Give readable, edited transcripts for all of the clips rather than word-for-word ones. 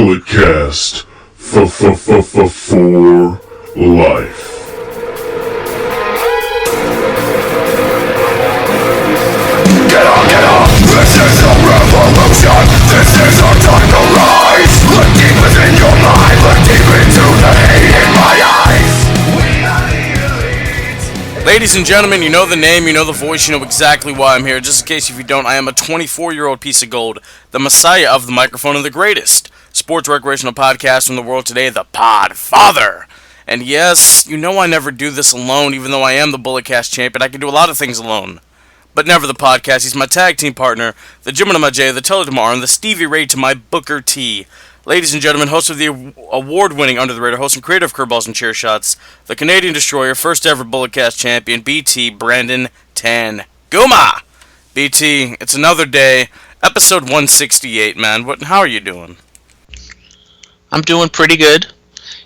Bulletcast for life. Get up, this is a revolution, this is our time to rise. Look deep within your mind, look deep into the hate in my eyes. We are the elite. Ladies and gentlemen, you know the name, you know the voice, you know exactly why I'm here. Just in case if you don't, I am a 24-year-old piece of gold, the messiah of the microphone and the greatest sports recreational podcast in the world today, the Podfather. And yes, you know I never do this alone, even though I am the Bulletcast champion. I can do a lot of things alone, but never the podcast. He's my tag team partner, the Jim to my J, the Teller tomorrow, and the Stevie Ray to my Booker T. Ladies and gentlemen, host of the award-winning Under the Radar, host and creator of Curveballs and Chair Shots, the Canadian Destroyer, first ever Bulletcast champion, BT Brandon Tanguma. BT, it's another day, episode 168, man. How are you doing? I'm doing pretty good.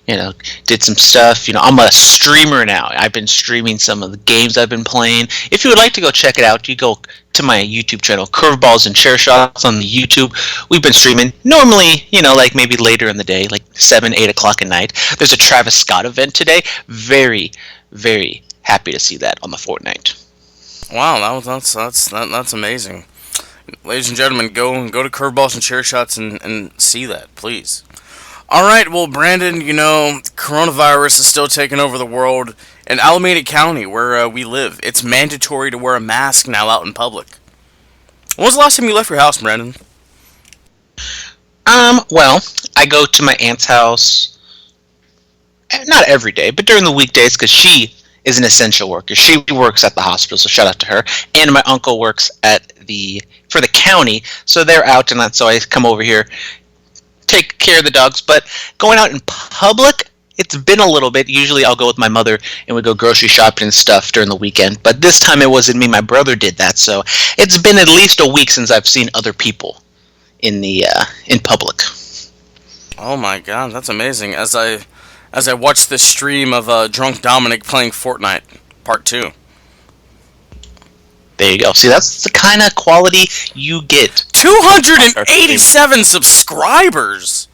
Did some stuff. I'm a streamer now. I've been streaming some of the games I've been playing. If you would like to go check it out, you go to my YouTube channel, Curveballs and Chair Shots on the YouTube. We've been streaming normally, like maybe later in the day, like 7, 8 o'clock at night. There's a Travis Scott event today. Very, very happy to see that on the Fortnite. Wow, that's amazing. Ladies and gentlemen, go to Curveballs and Chair Shots and see that, please. Alright, well, Brandon, coronavirus is still taking over the world. In Alameda County, where we live, it's mandatory to wear a mask now out in public. When was the last time you left your house, Brandon? Well, I go to my aunt's house, not every day, but during the weekdays, because she is an essential worker. She works at the hospital, so shout out to her. And my uncle works for the county, so they're out, and so I come over here, take care of the dogs. But going out in public, it's been a little bit. Usually I'll go with my mother and we go grocery shopping and stuff during the weekend, but this time it wasn't me. My brother did that, so it's been at least a week since I've seen other people in public. Oh my god, that's amazing. As I watched this stream of Drunk Dominic playing Fortnite Part 2. There you go. See, that's the kind of quality you get. 287 subscribers!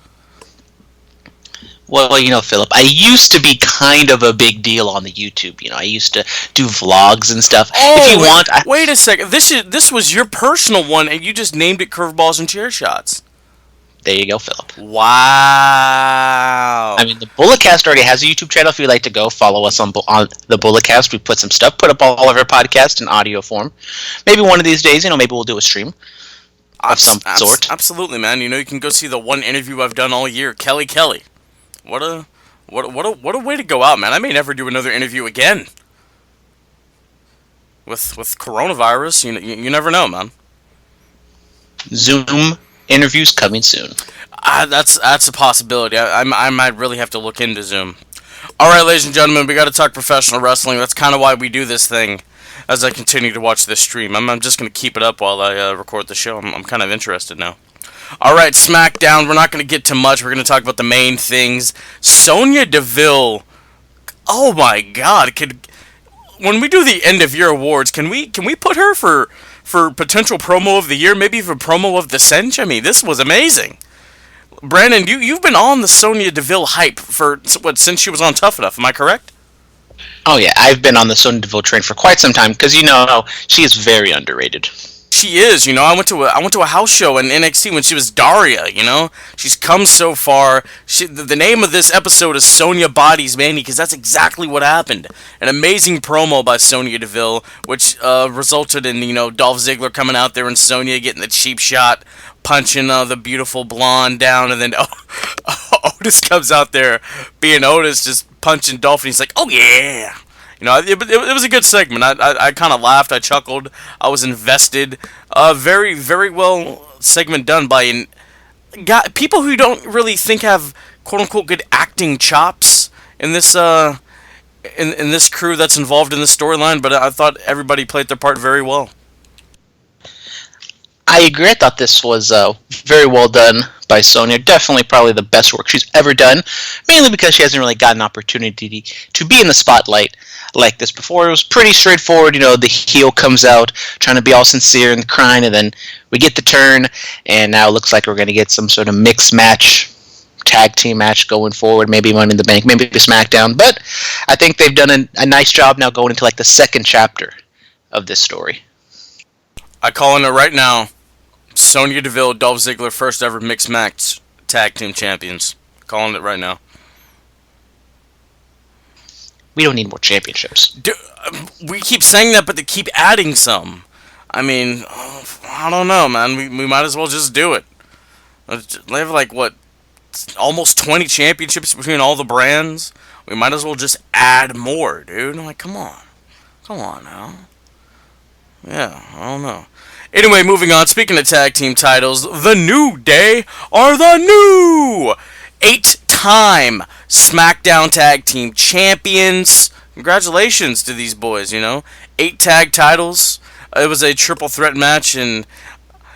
Well, Phillip, I used to be kind of a big deal on the YouTube. I used to do vlogs and stuff. Wait a second. This was your personal one, and you just named it Curveballs and Chair Shots. There you go, Phillip. Wow. I mean, the Bulletcast already has a YouTube channel. If you'd like to go follow us on the Bulletcast, we put some stuff, put up all of our podcasts in audio form. Maybe one of these days, maybe we'll do a stream of some sort. Absolutely, man. You can go see the one interview I've done all year, Kelly. What a way to go out, man. I may never do another interview again. With coronavirus, you never know, man. Zoom interviews coming soon. That's a possibility. I might really have to look into Zoom. Alright, ladies and gentlemen, we got to talk professional wrestling. That's kind of why we do this thing as I continue to watch this stream. I'm just going to keep it up while I record the show. I'm kind of interested now. Alright, Smackdown. We're not going to get to much. We're going to talk about the main things. Sonya Devillve. Oh my god. When we do the end of year awards, can we put her for potential promo of the year, maybe for promo of the century? I mean, this was amazing. Brandon, you've been on the Sonya Devillve hype for, since she was on Tough Enough, am I correct? Oh yeah, I've been on the Sonya Devillve train for quite some time, because she is very underrated. She is, I went to a house show in NXT when she was Daria, She's come so far. The name of this episode is Sonya Bodies Mandy, because that's exactly what happened. An amazing promo by Sonya Devillve, which resulted in, Dolph Ziggler coming out there and Sonya getting the cheap shot, punching the beautiful blonde down, and then Otis comes out there being Otis, just punching Dolph, and he's like, oh yeah! It was a good segment. I kind of laughed. I chuckled. I was invested. Very, very well segment done by people who don't really think have quote-unquote good acting chops in this in this crew that's involved in the storyline, but I thought everybody played their part very well. I agree. I thought this was very well done by Sonya. Definitely probably the best work she's ever done, mainly because she hasn't really gotten an opportunity to be in the spotlight like this before. It was pretty straightforward. The heel comes out trying to be all sincere and crying, and then we get the turn, and now it looks like we're going to get some sort of mixed match tag team match going forward, maybe Money in the Bank, maybe SmackDown. But I think they've done a nice job now going into like the second chapter of this story. I call it right now. Sonya Devillve, Dolph Ziggler, first ever mixed match tag team champions. Calling it right now. We don't need more championships. We keep saying that, but they keep adding some. I mean, I don't know, man. We might as well just do it. They have like, what, almost 20 championships between all the brands? We might as well just add more, dude. I'm like, come on. Come on now. Yeah, I don't know. Anyway, moving on. Speaking of tag team titles, The New Day are the new 8-time SmackDown Tag Team Champions. Congratulations to these boys, 8 tag titles. It was a triple threat match, and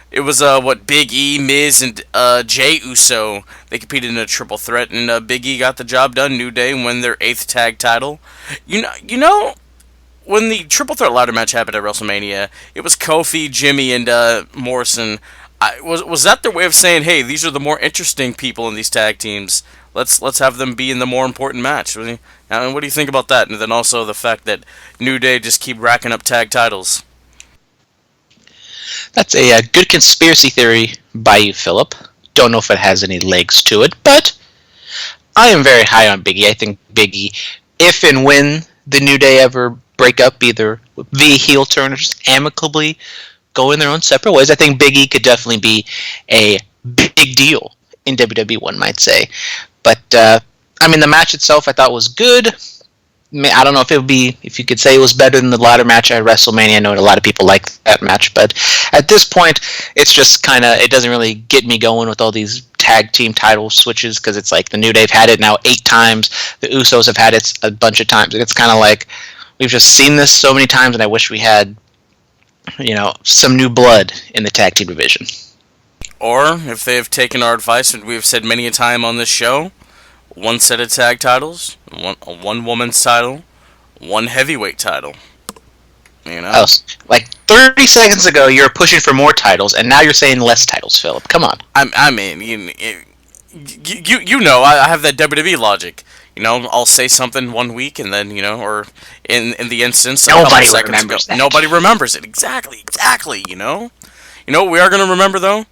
it was, Big E, Miz, and Jey Uso. They competed in a triple threat, and Big E got the job done. New Day won their 8th tag title. You know, when the triple threat ladder match happened at WrestleMania, it was Kofi, Jimmy, and Morrison. Was that their way of saying, hey, these are the more interesting people in these tag teams? Let's have them be in the more important match. I mean, what do you think about that? And then also the fact that New Day just keep racking up tag titles. That's a good conspiracy theory by you, Phillip. Don't know if it has any legs to it, but I am very high on Big E. I think Big E, if and when the New Day ever break up, either via heel turn or just amicably go in their own separate ways, I think Big E could definitely be a big deal in WWE, one might say. But, the match itself I thought was good. I don't know if you could say it was better than the ladder match at WrestleMania. I know a lot of people like that match, but at this point, it's just it doesn't really get me going with all these tag team title switches, because it's like the New Day have had it now 8 times, the Usos have had it a bunch of times, and it's kind of like we've just seen this so many times, and I wish we had, some new blood in the tag team division. Or, if they have taken our advice, and we've said many a time on this show, 1 set of tag titles, one woman's title, 1 heavyweight title. Oh, like 30 seconds ago, you were pushing for more titles, and now you're saying less titles, Phillip. Come on. I have that WWE logic. I'll say something one week, and then, or in the instance, nobody remembers that. Nobody remembers it. Exactly. You know what we are going to remember, though?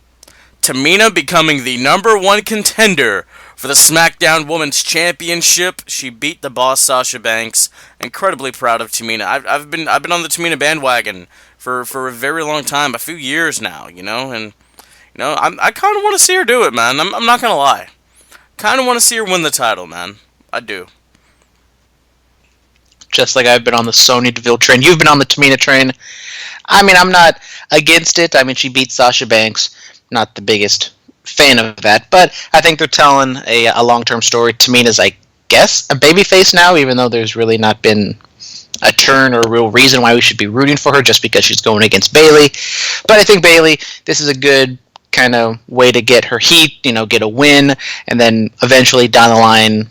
Tamina becoming the number 1 contender for the SmackDown Women's Championship. She beat the boss, Sasha Banks. Incredibly proud of Tamina. I've been on the Tamina bandwagon for a very long time, a few years now, and I kind of want to see her do it, man. I'm not gonna lie. Kind of want to see her win the title, man. I do. Just like I've been on the Sonya Devillve train, you've been on the Tamina train. I'm not against it. She beat Sasha Banks. Not the biggest fan of that, but I think they're telling a long-term story. Tamina's, I guess, a babyface now, even though there's really not been a turn or a real reason why we should be rooting for her, just because she's going against Bayley. But I think Bayley, this is a good kind of way to get her heat, get a win, and then eventually down the line,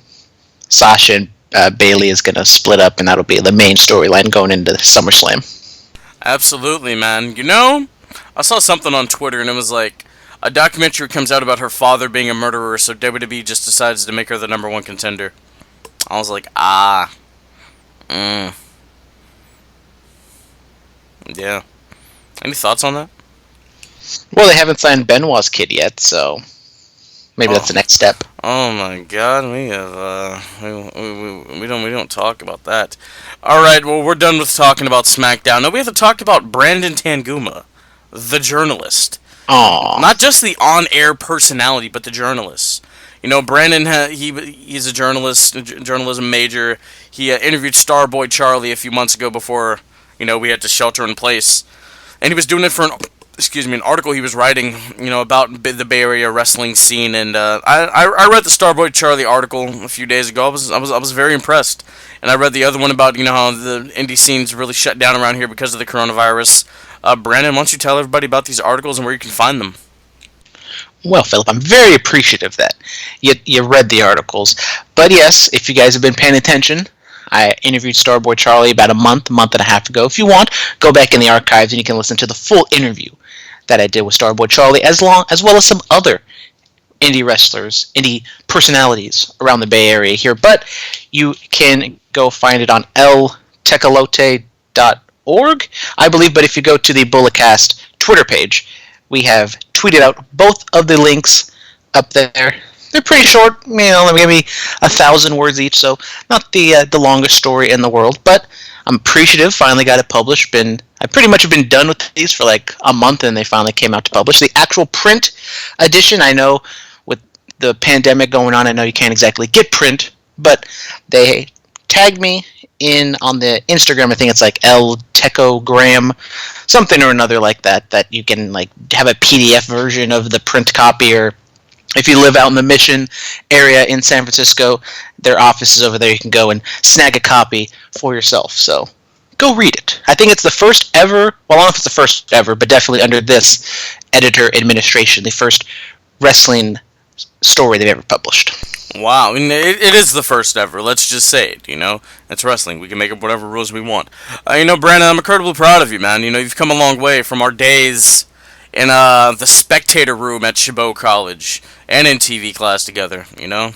Sasha and Bayley is going to split up, and that'll be the main storyline going into SummerSlam. Absolutely, man. I saw something on Twitter, and it was like, a documentary comes out about her father being a murderer, so WWE just decides to make her the number 1 contender. I was like, Yeah. Any thoughts on that? Well, they haven't signed Benoit's kid yet, so maybe that's the next step. Oh my God, we have we don't talk about that. All right, well, we're done with talking about SmackDown. Now we have to talk about Brandon Tanguma, the journalist. Aww. Not just the on-air personality, but the journalist. Brandon, he's a journalist, journalism major. He interviewed Starboy Charlie a few months ago before, we had to shelter in place. And he was doing it for an article he was writing, about the Bay Area wrestling scene. And I read the Starboy Charlie article a few days ago. I was very impressed. And I read the other one about, how the indie scene's really shut down around here because of the coronavirus. Brandon, why don't you tell everybody about these articles and where you can find them? Well, Phillip, I'm very appreciative that you read the articles. But yes, if you guys have been paying attention, I interviewed Starboy Charlie about a month and a half ago. If you want, go back in the archives and you can listen to the full interview that I did with Starboy Charlie, as well as some other indie wrestlers, indie personalities around the Bay Area here. But you can go find it on eltecalote.org, I believe. But if you go to the Bulletcast Twitter page, we have tweeted out both of the links up there. They're pretty short, maybe 1,000 words each, so not the longest story in the world. But I'm appreciative. Finally got it published. I pretty much have been done with these for like a month, and they finally came out to publish the actual print edition. I know with the pandemic going on, I know you can't exactly get print, but they tagged me in on the Instagram. I think it's like Techogram, something or another like that. That you can like have a PDF version of the print copy, or if you live out in the Mission area in San Francisco, their office is over there. You can go and snag a copy for yourself. So go read it. I think it's the first ever, well, I don't know if it's the first ever, but definitely under this editor administration, the first wrestling story they've ever published. Wow, it is the first ever. Let's just say it, It's wrestling. We can make up whatever rules we want. Brandon, I'm incredibly proud of you, man. You've come a long way from our days in the spectator room at Chabot College and in TV class together, Well,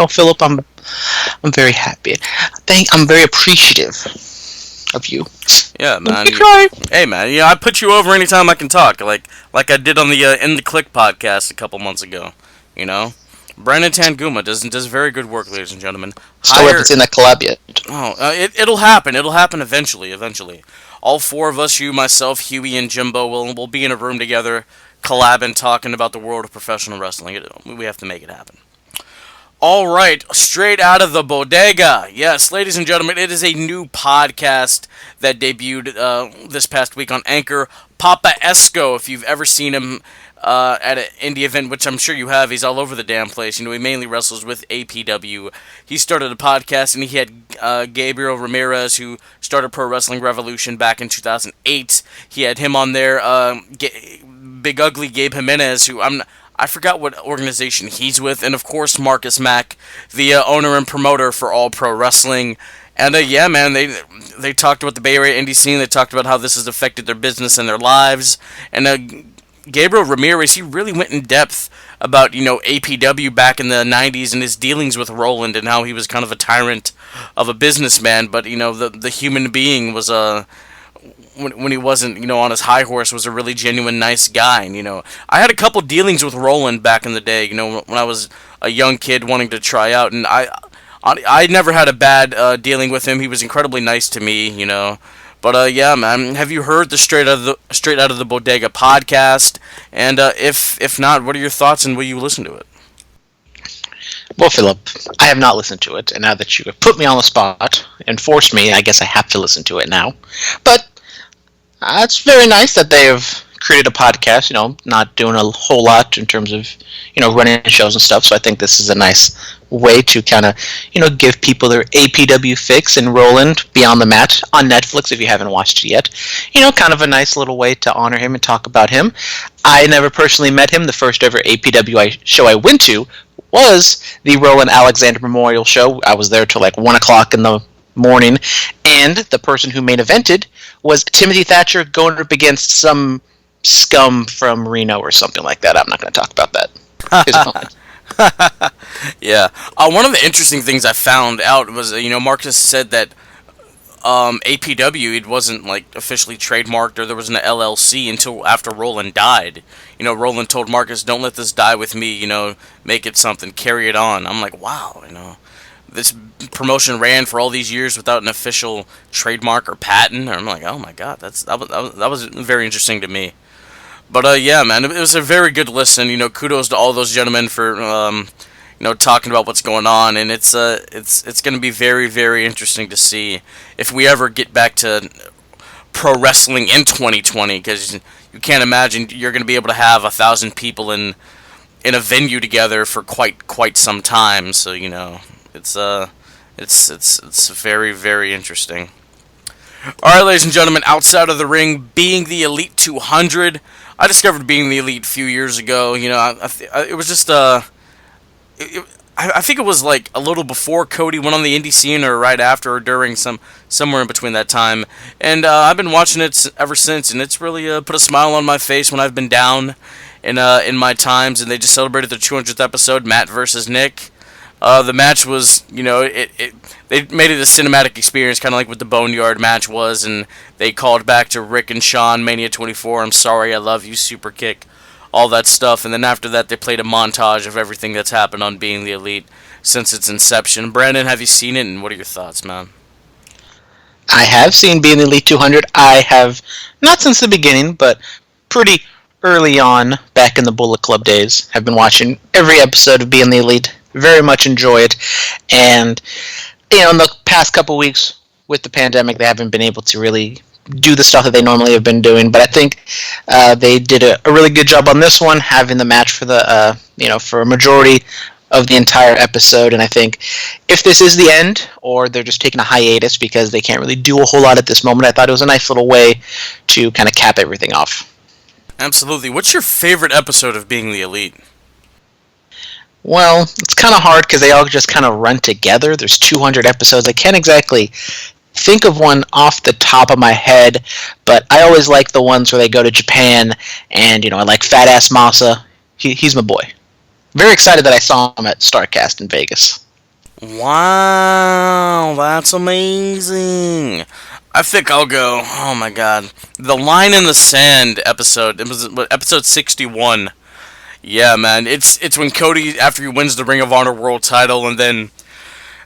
Phillip, I'm very happy. I'm very appreciative of you. Yeah, man. Cry. Hey, man. I put you over anytime I can talk, like I did on the In the Click podcast a couple months ago. Brandon Tanguma does very good work, ladies and gentlemen. Still haven't seen that collab yet. Oh, it'll happen. It'll happen eventually. All four of us, you, myself, Huey, and Jimbo, will be in a room together, collabing, talking about the world of professional wrestling. We have to make it happen. All right, straight out of the bodega. Yes, ladies and gentlemen, it is a new podcast that debuted this past week on Anchor. Papa Esco, if you've ever seen him at an indie event, which I'm sure you have. He's all over the damn place. He mainly wrestles with APW. He started a podcast, and he had Gabriel Ramirez, who started Pro Wrestling Revolution back in 2008. He had him on there. Big Ugly Gabe Jimenez, who I forgot what organization he's with, and of course Marcus Mack, the owner and promoter for All Pro Wrestling. And yeah, man, they talked about the Bay Area indie scene. They talked about how this has affected their business and their lives. And Gabriel Ramirez, he really went in depth about, APW back in the 90s and his dealings with Roland and how he was kind of a tyrant of a businessman, but, the human being was when he wasn't, on his high horse, was a really genuine, nice guy. And, I had a couple dealings with Roland back in the day, when I was a young kid wanting to try out, and I never had a bad dealing with him. He was incredibly nice to me, But yeah, man, have you heard the Straight Out of the Bodega podcast? And if not, what are your thoughts, and will you listen to it? Well, Phillip, I have not listened to it, and now that you have put me on the spot and forced me, I guess I have to listen to it now. But it's very nice that they have created a podcast, not doing a whole lot in terms of, running shows and stuff. So I think this is a nice way to kind of, give people their APW fix and Roland Beyond the Mat on Netflix if you haven't watched it yet. Kind of a nice little way to honor him and talk about him. I never personally met him. The first ever APW show I went to was the Roland Alexander Memorial Show. I was there till like 1 o'clock in the morning, and the person who main evented was Timothy Thatcher going up against some scum from Reno or something like that. I'm not going to talk about that. Yeah. One of the interesting things I found out was, Marcus said that APW, it wasn't officially trademarked, or there wasn't an LLC until after Roland died. Roland told Marcus, "Don't let this die with me. Make it something, carry it on." I'm like, wow. This promotion ran for all these years without an official trademark or patent. I'm like, oh my god, that was very interesting to me. But yeah, man, it was a very good listen. Kudos to all those gentlemen for talking about what's going on, and it's going to be very, very interesting to see if we ever get back to pro wrestling in 2020, because you can't imagine you're going to be able to have 1,000 people in a venue together for quite some time. So it's very, very interesting. All right, ladies and gentlemen, outside of the ring, being the Elite 200. I discovered being the Elite a few years ago. It was just I think it was like a little before Cody went on the indie scene, or right after, or during, somewhere in between that time. And I've been watching it ever since, and it's really put a smile on my face when I've been down. in my times, and they just celebrated their 200th episode, Matt versus Nick. The match was, they made it a cinematic experience, kind of like what the Boneyard match was, and they called back to Rick and Shawn, Mania 24, I'm sorry, I love you, super kick, all that stuff, and then after that they played a montage of everything that's happened on Being the Elite since its inception. Brandon, have you seen it, and what are your thoughts, man? I have seen Being the Elite 200. I have, not since the beginning, but pretty early on, back in the Bullet Club days, have been watching every episode of Being the Elite. Very much enjoy it. And, in the past couple weeks with the pandemic, they haven't been able to really do the stuff that they normally have been doing. But I think they did a really good job on this one, having the match for the, for a majority of the entire episode. And I think if this is the end, or they're just taking a hiatus because they can't really do a whole lot at this moment, I thought it was a nice little way to kind of cap everything off. Absolutely. What's your favorite episode of Being the Elite? Well, it's kind of hard because they all just kind of run together. There's 200 episodes. I can't exactly think of one off the top of my head, but I always like the ones where they go to Japan, and, I like Fat Ass Masa. He's my boy. Very excited that I saw him at StarCast in Vegas. Wow, that's amazing. I think I'll go, oh my god, the Line in the Sand episode. It was episode 61. Yeah, man, it's when Cody, after he wins the Ring of Honor World Title, and then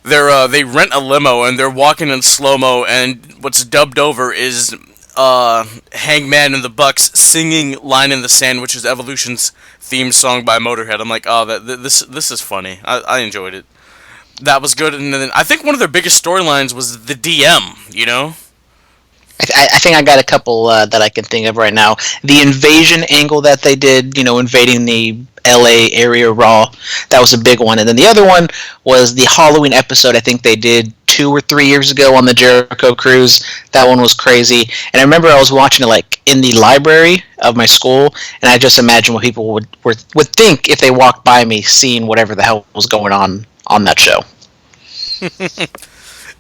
they rent a limo and they're walking in slow-mo, and what's dubbed over is Hangman and the Bucks singing "Line in the Sand," which is Evolution's theme song by Motorhead. I'm like, oh, this is funny. I enjoyed it. That was good. And then I think one of their biggest storylines was the DM. I think I got a couple that I can think of right now. The invasion angle that they did, invading the LA area Raw, that was a big one. And then the other one was the Halloween episode I think they did 2 or 3 years ago on the Jericho Cruise. That one was crazy. And I remember I was watching it in the library of my school, and I just imagine what people would think if they walked by me seeing whatever the hell was going on that show.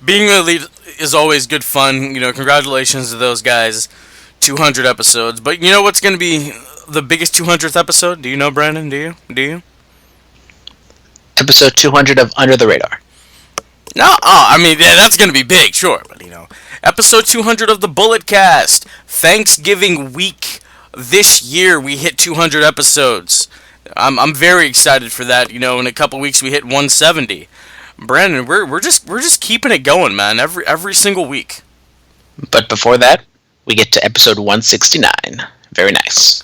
Being the Elite is always good fun. Congratulations to those guys. 200 episodes. But you know what's going to be the biggest 200th episode? Do you know, Brandon? Do you? Episode 200 of Under the Radar. No, that's going to be big, sure. But, episode 200 of the Bullet Cast. Thanksgiving week this year, we hit 200 episodes. I'm very excited for that. In a couple weeks, we hit 170. Brandon, we're just keeping it going, man. Every single week. But before that, we get to episode 169. Very nice.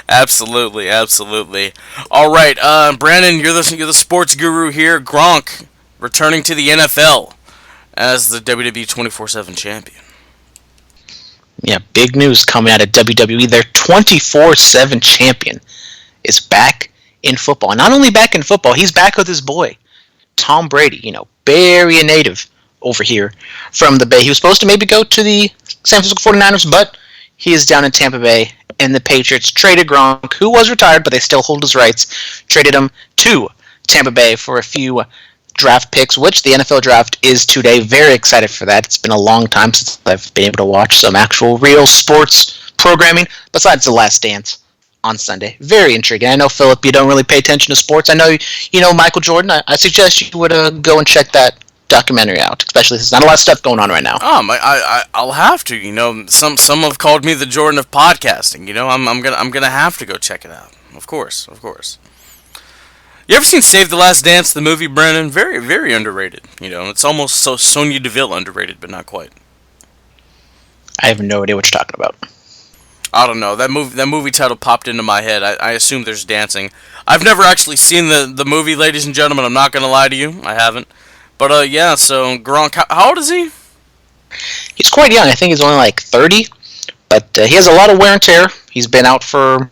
Absolutely. All right, Brandon, you're the sports guru here. Gronk returning to the NFL as the WWE 24/7 champion. Yeah, big news coming out of WWE. Their 24/7 champion is back in football. And not only back in football, he's back with his boy, Tom Brady, Bay Area native over here from the Bay. He was supposed to maybe go to the San Francisco 49ers, but he is down in Tampa Bay, and the Patriots traded Gronk, who was retired, but they still hold his rights, traded him to Tampa Bay for a few draft picks, which the NFL draft is today. Very excited for that. It's been a long time since I've been able to watch some actual real sports programming, besides The Last Dance on Sunday. Very intriguing. I know, Phillip, you don't really pay attention to sports. I know you know Michael Jordan. I suggest you would go and check that documentary out, especially since there's not a lot of stuff going on right now. I'll have to. Some have called me the Jordan of podcasting. I'm gonna have to go check it out. Of course. You ever seen Save the Last Dance, the movie, Brandon? Very, very underrated. It's almost so Sonya Devillve underrated, but not quite. I have no idea what you're talking about. I don't know. That movie title popped into my head. I assume there's dancing. I've never actually seen the movie, ladies and gentlemen. I'm not going to lie to you. I haven't. But, yeah, so Gronk, how old is he? He's quite young. I think he's only 30. But he has a lot of wear and tear. He's been out for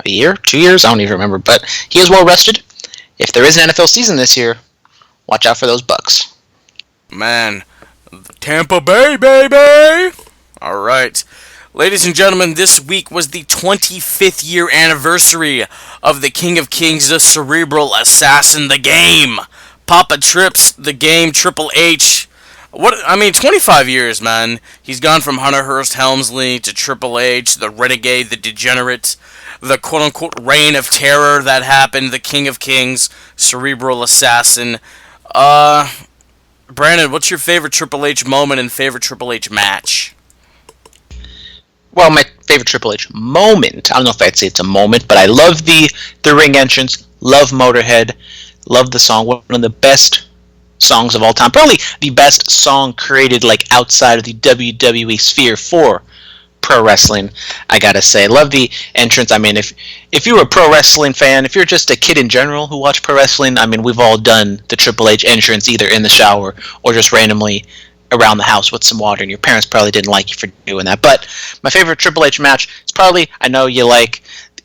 a year, 2 years? I don't even remember. But he is well rested. If there is an NFL season this year, watch out for those Bucks. Man, Tampa Bay, baby! All right. Ladies and gentlemen, this week was the 25th year anniversary of the King of Kings, the Cerebral Assassin, the Game. Papa Trips, the Game, Triple H. 25 years, man. He's gone from Hunter Hearst Helmsley to Triple H, the Renegade, the Degenerate, the quote-unquote reign of terror that happened, the King of Kings, Cerebral Assassin. Brandon, what's your favorite Triple H moment and favorite Triple H match? Well, my favorite Triple H moment, I don't know if I'd say it's a moment, but I love the ring entrance, love Motorhead, love the song, one of the best songs of all time, probably the best song created like outside of the WWE sphere for pro wrestling, I gotta say. Love the entrance. I mean, if you're a pro wrestling fan, if you're just a kid in general who watch pro wrestling, I mean, we've all done the Triple H entrance either in the shower or just randomly around the house with some water, and your parents probably didn't like you for doing that. But my favorite Triple H match is probably, I know you like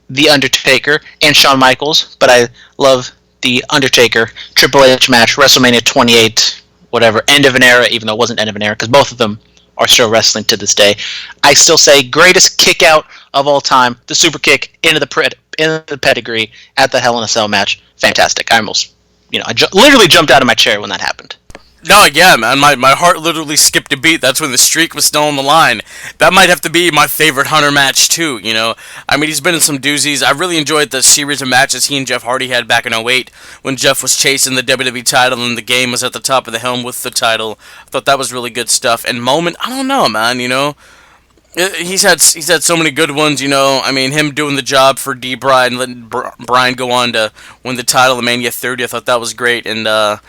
The Undertaker and Shawn Michaels, but I love The Undertaker Triple H match, WrestleMania 28, whatever, end of an era, even though it wasn't end of an era, because both of them are still wrestling to this day. I still say greatest kick out of all time, the super kick into the pedigree at the Hell in a Cell match. Fantastic. I almost, I literally jumped out of my chair when that happened. No, yeah, man, my heart literally skipped a beat. That's when the streak was still on the line. That might have to be my favorite Hunter match, too, I mean, he's been in some doozies. I really enjoyed the series of matches he and Jeff Hardy had back in '08 when Jeff was chasing the WWE title and the game was at the top of the helm with the title. I thought that was really good stuff. And moment, I don't know, man, He's had so many good ones, I mean, him doing the job for D-Bride and letting Bryan go on to win the title in Mania 30, I thought that was great. And, I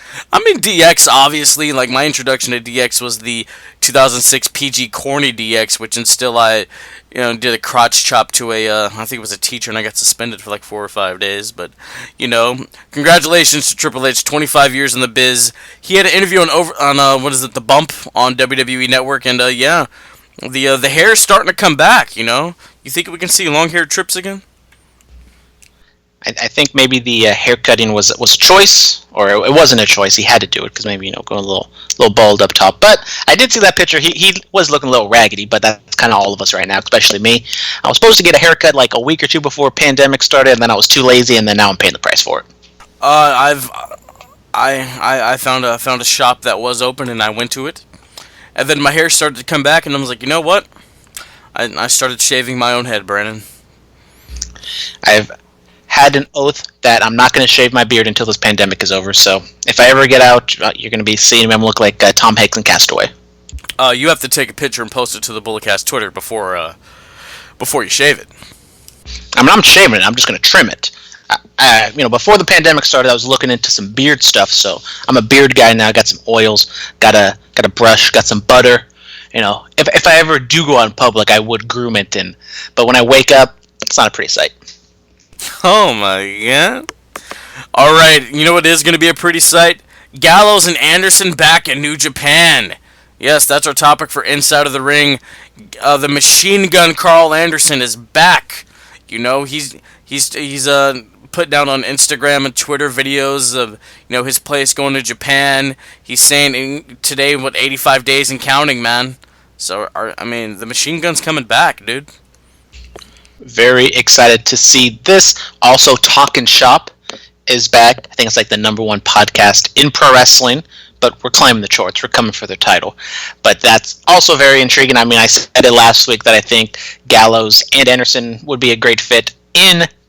mean, DX, obviously, like, my introduction to DX was the 2006 PG Corny DX, which instead I, did a crotch chop to I think it was a teacher, and I got suspended for like 4 or 5 days. But, congratulations to Triple H, 25 years in the biz. He had an interview on The Bump on WWE Network, and, yeah. The hair's starting to come back, You think we can see long-haired Trips again? I think maybe the haircutting was a choice, or it wasn't a choice. He had to do it because maybe going a little bald up top. But I did see that picture. He was looking a little raggedy, but that's kind of all of us right now, especially me. I was supposed to get a haircut like a week or two before pandemic started, and then I was too lazy, and then now I'm paying the price for it. I found a shop that was open, and I went to it. And then my hair started to come back, and I was like, you know what? I started shaving my own head, Brandon. I've had an oath that I'm not going to shave my beard until this pandemic is over, so if I ever get out, you're going to be seeing me look like Tom Hanks in Castaway. You have to take a picture and post it to the Bulletcast Twitter before you shave it. I mean, I'm shaving it. I'm just going to trim it. Before the pandemic started, I was looking into some beard stuff, so I'm a beard guy now. Got some oils, got a brush, got some butter. If I ever do go out in public, I would groom it, but when I wake up, it's not a pretty sight. Oh my god! All right, you know what is going to be a pretty sight? Gallows and Anderson back in New Japan. Yes, that's our topic for Inside of the Ring. The Machine Gun Carl Anderson is back. He's put down on Instagram and Twitter videos of his place going to Japan. He's saying today 85 days and counting, man. So the Machine Gun's coming back, dude. Very excited to see this. Also, Talkin' Shop is back. I think it's like the #1 podcast in pro wrestling, but we're claiming the charts. We're coming for their title. But that's also very intriguing. I mean, I said it last week that I think Gallows and Anderson would be a great fit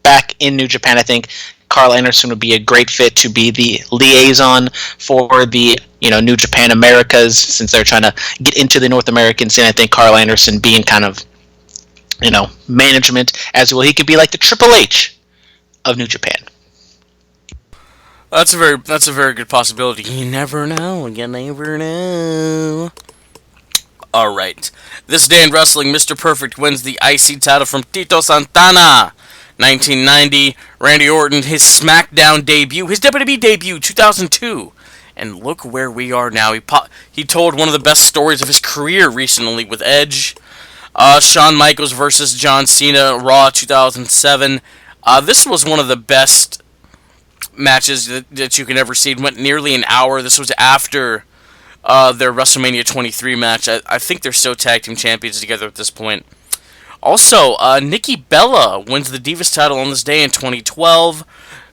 back in New Japan. I think Carl Anderson would be a great fit to be the liaison for the New Japan Americas, since they're trying to get into the North American scene. I think Carl Anderson being kind of management as well, he could be like the Triple H of New Japan. That's a very good possibility. You never know. You never know. All right. This day in wrestling, Mr. Perfect wins the IC title from Tito Santana. 1990, Randy Orton, his Smackdown debut, his WWE debut, 2002. And look where we are now. He told one of the best stories of his career recently with Edge. Shawn Michaels versus John Cena, Raw 2007. This was one of the best matches that you can ever see. It went nearly an hour. This was after their WrestleMania 23 match. I think they're still tag team champions together at this point. Also, Nikki Bella wins the Divas title on this day in 2012.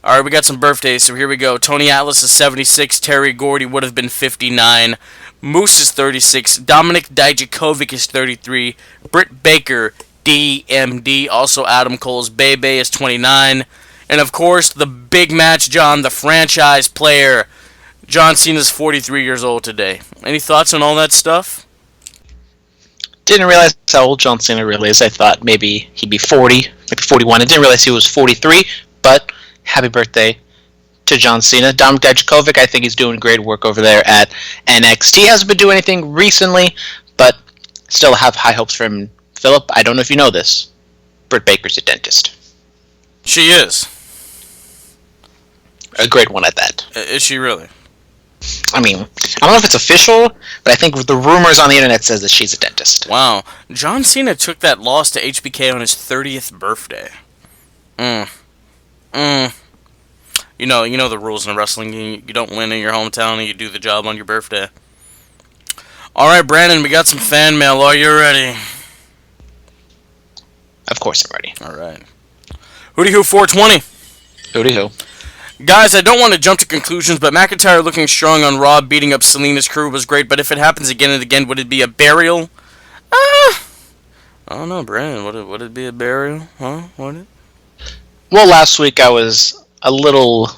Alright, we got some birthdays, so here we go. Tony Atlas is 76, Terry Gordy would have been 59, Moose is 36, Dominic Dijakovic is 33, Britt Baker DMD. Also, Adam Cole's Bebe is 29. And of course, the big match, John, the franchise player. John Cena's 43 years old today. Any thoughts on all that stuff? Didn't realize how old John Cena really is. I thought maybe he'd be 40, maybe 41. I didn't realize he was 43, but happy birthday to John Cena. Dom Dijakovic, I think he's doing great work over there at NXT. He hasn't been doing anything recently, but still have high hopes for him. Phillip, I don't know if you know this. Britt Baker's a dentist. She is. A great one at that. Is she really? I mean, I don't know if it's official, but I think the rumors on the internet says that she's a dentist. Wow. John Cena took that loss to HBK on his 30th birthday. You know the rules in wrestling. You don't win in your hometown and you do the job on your birthday. Alright, Brandon, we got some fan mail. Are you ready? Of course I'm ready. Alright. Hootie Hoo 420. Hootie hoo. Guys, I don't want to jump to conclusions, but McIntyre looking strong on Raw, beating up Selena's crew was great, but if it happens again and again, would it be a burial? I don't know, Brandon. Would it be a burial? Huh? Would it? Well, last week I was a little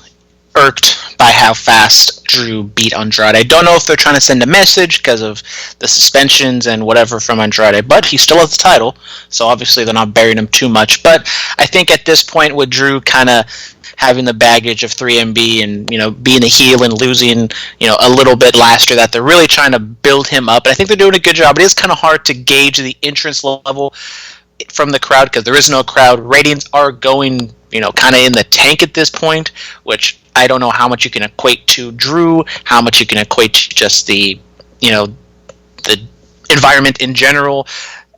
irked by how fast Drew beat Andrade. I don't know if they're trying to send a message because of the suspensions and whatever from Andrade, but he still has the title, so obviously they're not burying him too much. But I think at this point with Drew kind of having the baggage of 3MB and, being a heel and losing, a little bit last year, that they're really trying to build him up. And I think they're doing a good job. It is kind of hard to gauge the entrance level from the crowd because there is no crowd. Ratings are going, kind of in the tank at this point, which I don't know how much you can equate to Drew, how much you can equate to just the environment in general,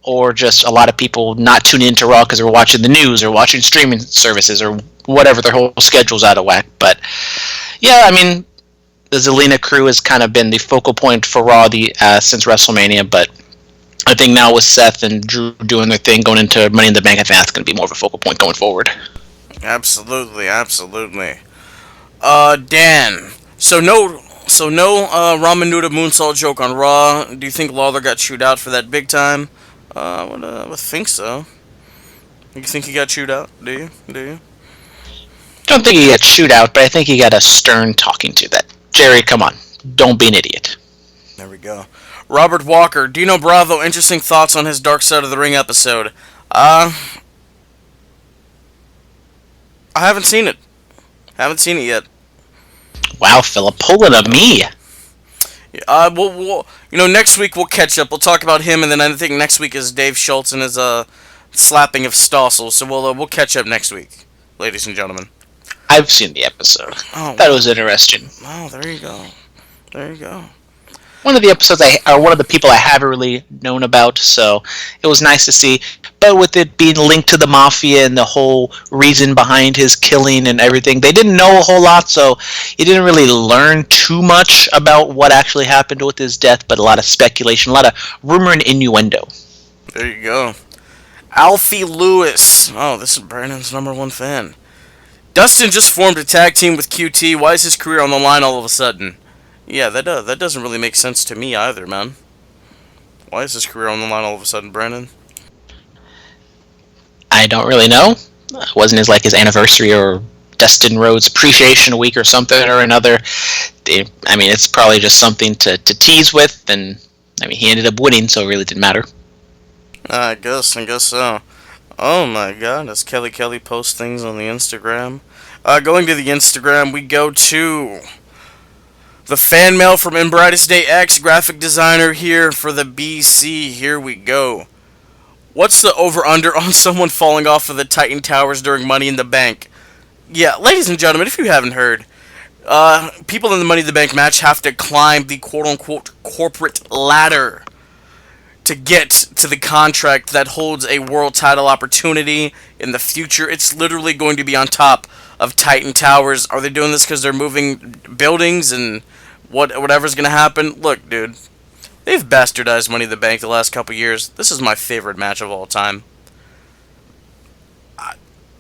or just a lot of people not tuning into Raw because they're watching the news or watching streaming services or whatever. Their whole schedule's out of whack. But yeah, I mean, the Zelina crew has kind of been the focal point for Raw since WrestleMania, but I think now with Seth and Drew doing their thing going into Money in the Bank, I think that's going to be more of a focal point going forward. Absolutely. Dan. So no Ramen Noodle moonsault joke on Raw. Do you think Lawler got chewed out for that big time? I would think so. You think he got chewed out? Do you? Don't think he got chewed out, but I think he got a stern talking to. That Jerry, come on, don't be an idiot. There we go. Robert Walker, Dino Bravo, interesting thoughts on his Dark Side of the Ring episode. I haven't seen it. Haven't seen it yet. Wow, Phillip, pulling a me. We'll next week we'll catch up. We'll talk about him, and then I think next week is Dave Schultz and his slapping of Stossel. So we'll catch up next week, ladies and gentlemen. I've seen the episode. Oh, that was interesting. Oh, there you go. One of the episodes one of the people I haven't really known about, so it was nice to see. But with it being linked to the Mafia and the whole reason behind his killing and everything, they didn't know a whole lot, so you didn't really learn too much about what actually happened with his death, but a lot of speculation, a lot of rumor and innuendo. There you go. Alfie Lewis. Oh, this is Brandon's #1 fan. Dustin just formed a tag team with QT. Why is his career on the line all of a sudden? Yeah, that doesn't really make sense to me either, man. Why is his career on the line all of a sudden, Brandon? I don't really know. Wasn't his anniversary or Dustin Rhodes Appreciation Week or something or another? It's probably just something to tease with, and he ended up winning, so it really didn't matter. I guess so. Oh my God, does Kelly post things on the Instagram? Going to the Instagram, we go to the fan mail from In Brightest Day X, graphic designer here for the BC. Here we go. What's the over-under on someone falling off of the Titan Towers during Money in the Bank? Yeah, ladies and gentlemen, if you haven't heard, people in the Money in the Bank match have to climb the quote-unquote corporate ladder to get to the contract that holds a world title opportunity in the future. It's literally going to be on top of Titan Towers. Are they doing this because they're moving buildings and whatever's going to happen? Look, dude, they've bastardized Money in the Bank the last couple years. This is my favorite match of all time.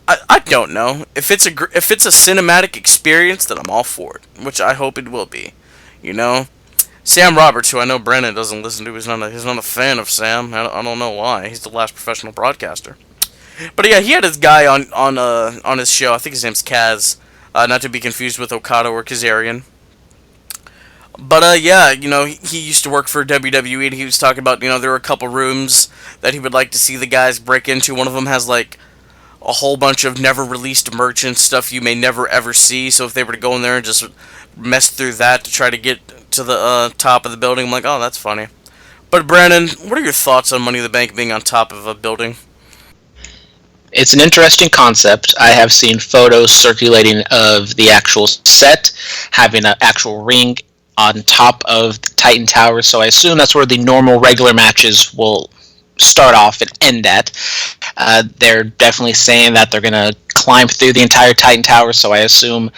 I don't know. If it's a cinematic experience, then I'm all for it, which I hope it will be. Sam Roberts, who I know Brandon doesn't listen to, he's not a fan of Sam. I don't know why. He's the last professional broadcaster. But yeah, he had his guy on his show. I think his name's Kaz, not to be confused with Okada or Kazarian. But yeah, he used to work for WWE, and he was talking about, there were a couple rooms that he would like to see the guys break into. One of them has like a whole bunch of never released merch and stuff you may never ever see. So if they were to go in there and just mess through that to try to get to the top of the building, I'm like, oh, that's funny. But Brandon, what are your thoughts on Money in the Bank being on top of a building? It's an interesting concept. I have seen photos circulating of the actual set having an actual ring on top of the Titan Tower, so I assume that's where the normal regular matches will start off and end at. They're definitely saying that they're going to climb through the entire Titan Tower, so I assume,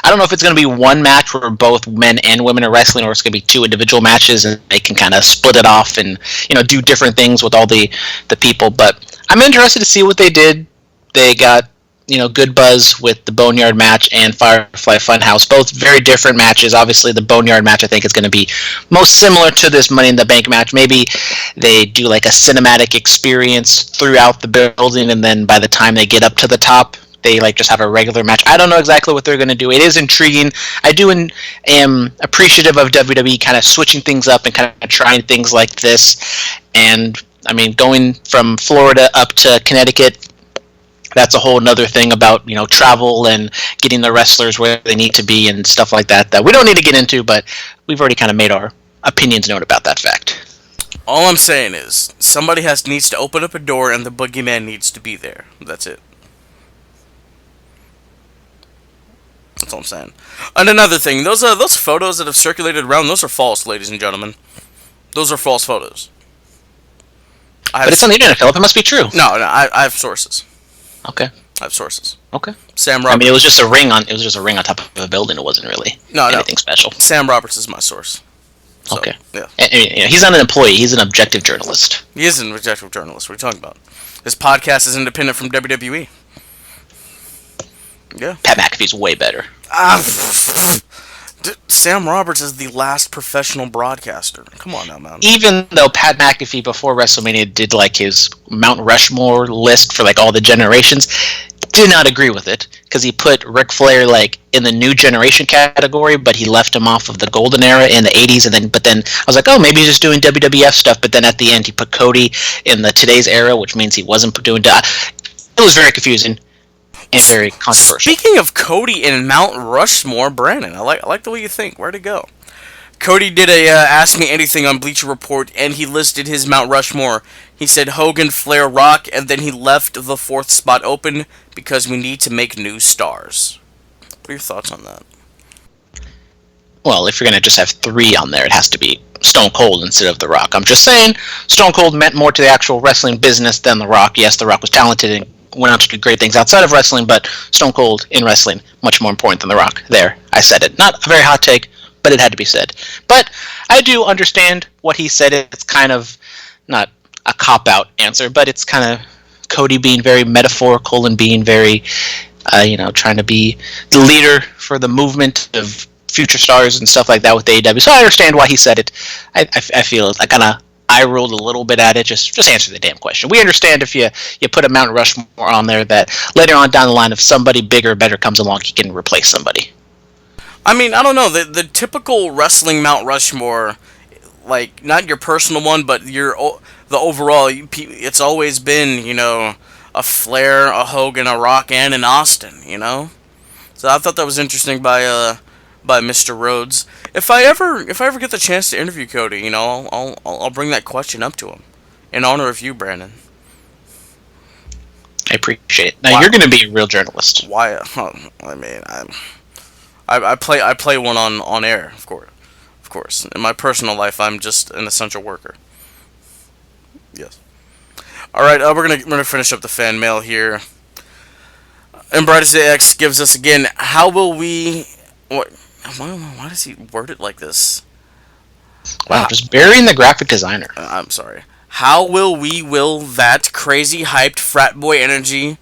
I don't know if it's going to be one match where both men and women are wrestling, or it's going to be two individual matches and they can kind of split it off and do different things with all the people. But I'm interested to see what they did. They got good buzz with the Boneyard match and Firefly Funhouse. Both very different matches. Obviously, the Boneyard match, I think, is going to be most similar to this Money in the Bank match. Maybe they do like a cinematic experience throughout the building, and then by the time they get up to the top, they like just have a regular match. I don't know exactly what they're going to do. It is intriguing. I am appreciative of WWE kind of switching things up and kind of trying things like this. And, I mean, going from Florida up to Connecticut, that's a whole another thing about travel and getting the wrestlers where they need to be and stuff like that we don't need to get into, but we've already kind of made our opinions known about that fact. All I'm saying is somebody needs to open up a door and the boogeyman needs to be there. That's it. That's all I'm saying. And another thing, those photos that have circulated around, those are false, ladies and gentlemen. Those are false photos. But it's on the internet, Phillip. It must be true. No, I have sources. Okay. I have sources. Okay. Sam Roberts. I mean, it was just a ring on top of a building. It wasn't really anything special. Sam Roberts is my source. So, okay. Yeah. And, he's not an employee. He's an objective journalist. He is an objective journalist. What are you talking about? This podcast is independent from WWE. Yeah. Pat McAfee's way better. Sam Roberts is the last professional broadcaster. Come on now, man. Even though Pat McAfee before WrestleMania did like his Mount Rushmore list for like all the generations, did not agree with it because he put Ric Flair like in the new generation category, but he left him off of the golden era in the 80s, and then I was like, oh, maybe he's just doing WWF stuff, but then at the end he put Cody in the today's era, which means he wasn't doing it was very confusing and very controversial. Speaking of Cody and Mount Rushmore, Brandon, I like the way you think. Where'd it go? Cody did a Ask Me Anything on Bleacher Report, and he listed his Mount Rushmore. He said Hogan, Flair, Rock, and then he left the fourth spot open because we need to make new stars. What are your thoughts on that? Well, if you're going to just have three on there, it has to be Stone Cold instead of The Rock. I'm just saying, Stone Cold meant more to the actual wrestling business than The Rock. Yes, The Rock was talented and went on to do great things outside of wrestling, but Stone Cold in wrestling, much more important than The Rock. There, I said it. Not a very hot take, but it had to be said. But I do understand what he said. It's kind of not a cop-out answer, but it's kind of Cody being very metaphorical and being very, trying to be the leader for the movement of future stars and stuff like that with AEW. So I understand why he said it. I feel I kind of I rolled a little bit at it. Just answer the damn question. We understand if you put a Mount Rushmore on there that later on down the line, if somebody bigger or better comes along, he can replace somebody. I mean, I don't know. The typical wrestling Mount Rushmore, like, not your personal one, but the overall, it's always been, a Flair, a Hogan, a Rock, and an Austin, So I thought that was interesting by Mr. Rhodes. If I ever get the chance to interview Cody, I'll bring that question up to him in honor of you, Brandon. I appreciate it. Now you're going to be a real journalist. Why? I mean, I play one on air, of course. In my personal life, I'm just an essential worker. Yes. All right, we're gonna finish up the fan mail here. And Brightest X gives us again. How will we? What? Why does he word it like this? Wow, just burying the graphic designer. I'm sorry. How will that crazy hyped frat boy energy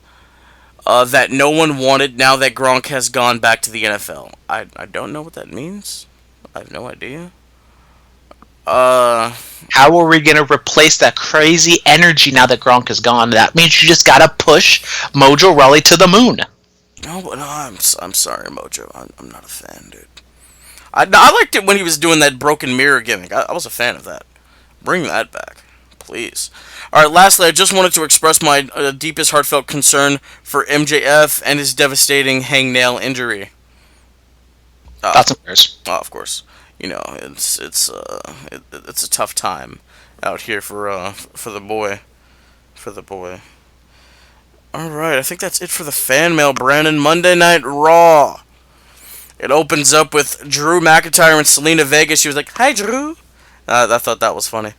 that no one wanted now that Gronk has gone back to the NFL? I don't know what that means. I have no idea. How are we going to replace that crazy energy now that Gronk is gone? That means you just got to push Mojo Rawley to the moon. No, I'm sorry, Mojo. I'm not a fan, dude. I liked it when he was doing that broken mirror gimmick. I was a fan of that. Bring that back, please. All right. Lastly, I just wanted to express my deepest heartfelt concern for MJF and his devastating hangnail injury. Thoughts and prayers. Oh, of course. You know, it's a tough time out here for the boy, All right, I think that's it for the fan mail, Brandon. Monday Night Raw. It opens up with Drew McIntyre and Selena Vega. She was like, "Hi, Drew." I thought that was funny.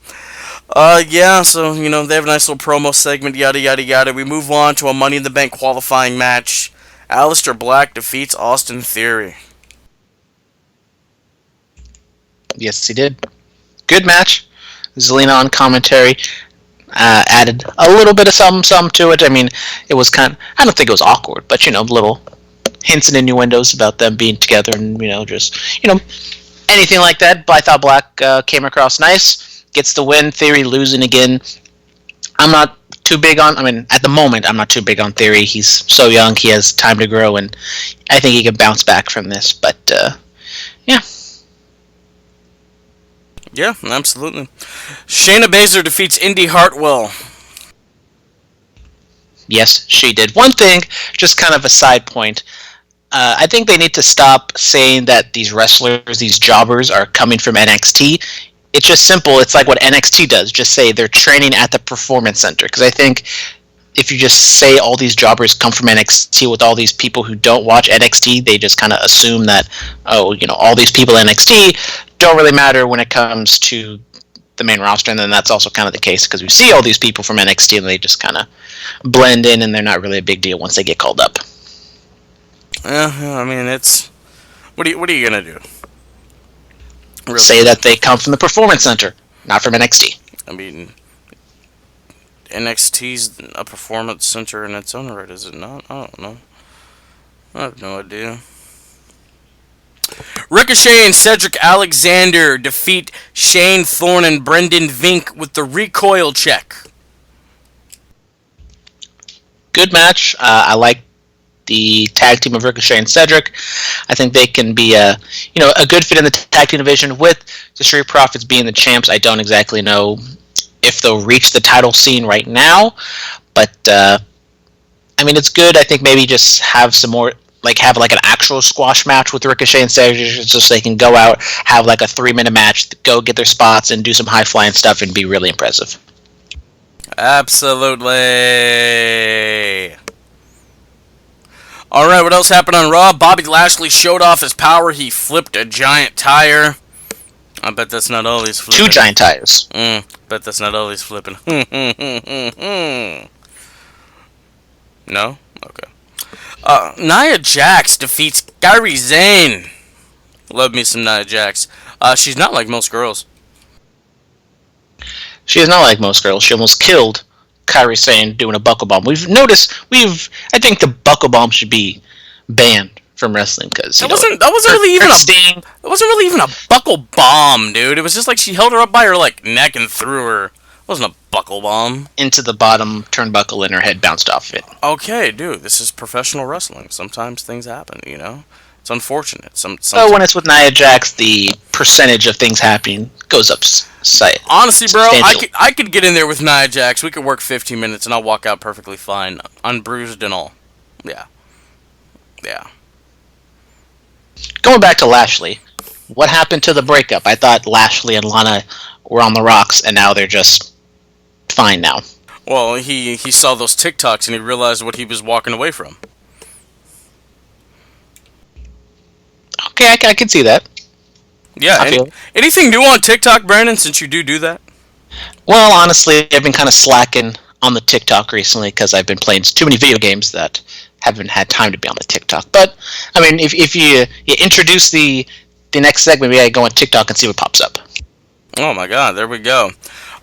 Yeah, so, you know, they have a nice little promo segment, yada, yada, yada. We move on to a Money in the Bank qualifying match. Aleister Black defeats Austin Theory. Yes, he did. Good match. Zelina on commentary added a little bit of some to it. I mean, it was I don't think it was awkward, but, you know, little hints and innuendos about them being together and, you know, just, you know, anything like that. But I thought Black came across nice. Gets the win. Theory losing again. I'm not too big on, at the moment, I'm not too big on Theory. He's so young. He has time to grow, and I think he can bounce back from this. But, yeah. Yeah, absolutely. Shayna Baszler defeats Indy Hartwell. Yes, she did. One thing, just kind of a side point. I think they need to stop saying that these wrestlers, these jobbers, are coming from NXT. It's just simple. It's like what NXT does. Just say they're training at the Performance Center. Because I think if you just say all these jobbers come from NXT with all these people who don't watch NXT, they just kind of assume that, oh, you know, all these people in NXT don't really matter when it comes to the main roster. And then that's also kind of the case because we see all these people from NXT and they just kind of blend in and they're not really a big deal once they get called up. Yeah, I mean, it's... What are you going to do? Really? Say that they come from the Performance Center, not from NXT. I mean, NXT's a performance center in its own right, is it not? I don't know. I have no idea. Ricochet and Cedric Alexander defeat Shane Thorne and Brendan Vink with the recoil check. Good match. I like the tag team of Ricochet and Cedric. I think they can be a good fit in the tag team division with the Street Profits being the champs. I don't exactly know if they'll reach the title scene right now, but it's good. I think maybe just have some more, have an actual squash match with Ricochet and Cedric, just so they can go out, have a 3-minute match, go get their spots, and do some high flying stuff, and be really impressive. Absolutely. All right, what else happened on Raw? Bobby Lashley showed off his power. He flipped a giant tire. I bet that's not all he's flipping. 2 giant tires. Bet that's not all he's flipping. No? Okay. Nia Jax defeats Kairi Sane. Love me some Nia Jax. She's not like most girls. She is not like most girls. She almost killed Kairi Sane doing a buckle bomb. I think the buckle bomb should be banned from wrestling because that wasn't really even a buckle bomb, dude. It was just like she held her up by her neck and threw her. It wasn't a buckle bomb. Into the bottom turnbuckle and her head bounced off it. Okay, dude, this is professional wrestling. Sometimes things happen, you know? It's unfortunate. So when it's with Nia Jax, the percentage of things happening goes up. Honestly, bro, I could get in there with Nia Jax. We could work 15 minutes and I'll walk out perfectly fine, unbruised and all. Yeah. Going back to Lashley, what happened to the breakup? I thought Lashley and Lana were on the rocks, and now they're just fine now. Well, he saw those TikToks and he realized what he was walking away from. Okay, I can see that. Yeah, anything new on TikTok, Brandon, since you do that? Well, honestly, I've been kind of slacking on the TikTok recently because I've been playing too many video games that haven't had time to be on the TikTok. But, if you introduce the next segment, maybe I go on TikTok and see what pops up. Oh my god, there we go.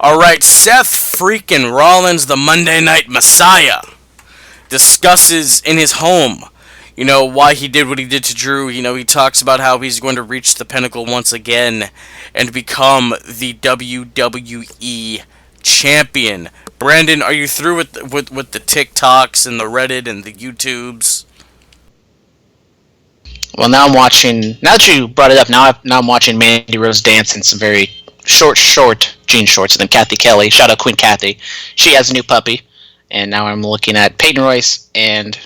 Alright, Seth freaking Rollins, the Monday Night Messiah, discusses in his home why he did what he did to Drew. He talks about how he's going to reach the pinnacle once again and become the WWE champion. Brandon, are you through with the TikToks and the Reddit and the YouTubes? Well, now I'm watching. Now that you brought it up, now I'm watching Mandy Rose dance in some very short jean shorts. And then Kathy Kelly, shout out Queen Kathy, she has a new puppy. And now I'm looking at Peyton Royce and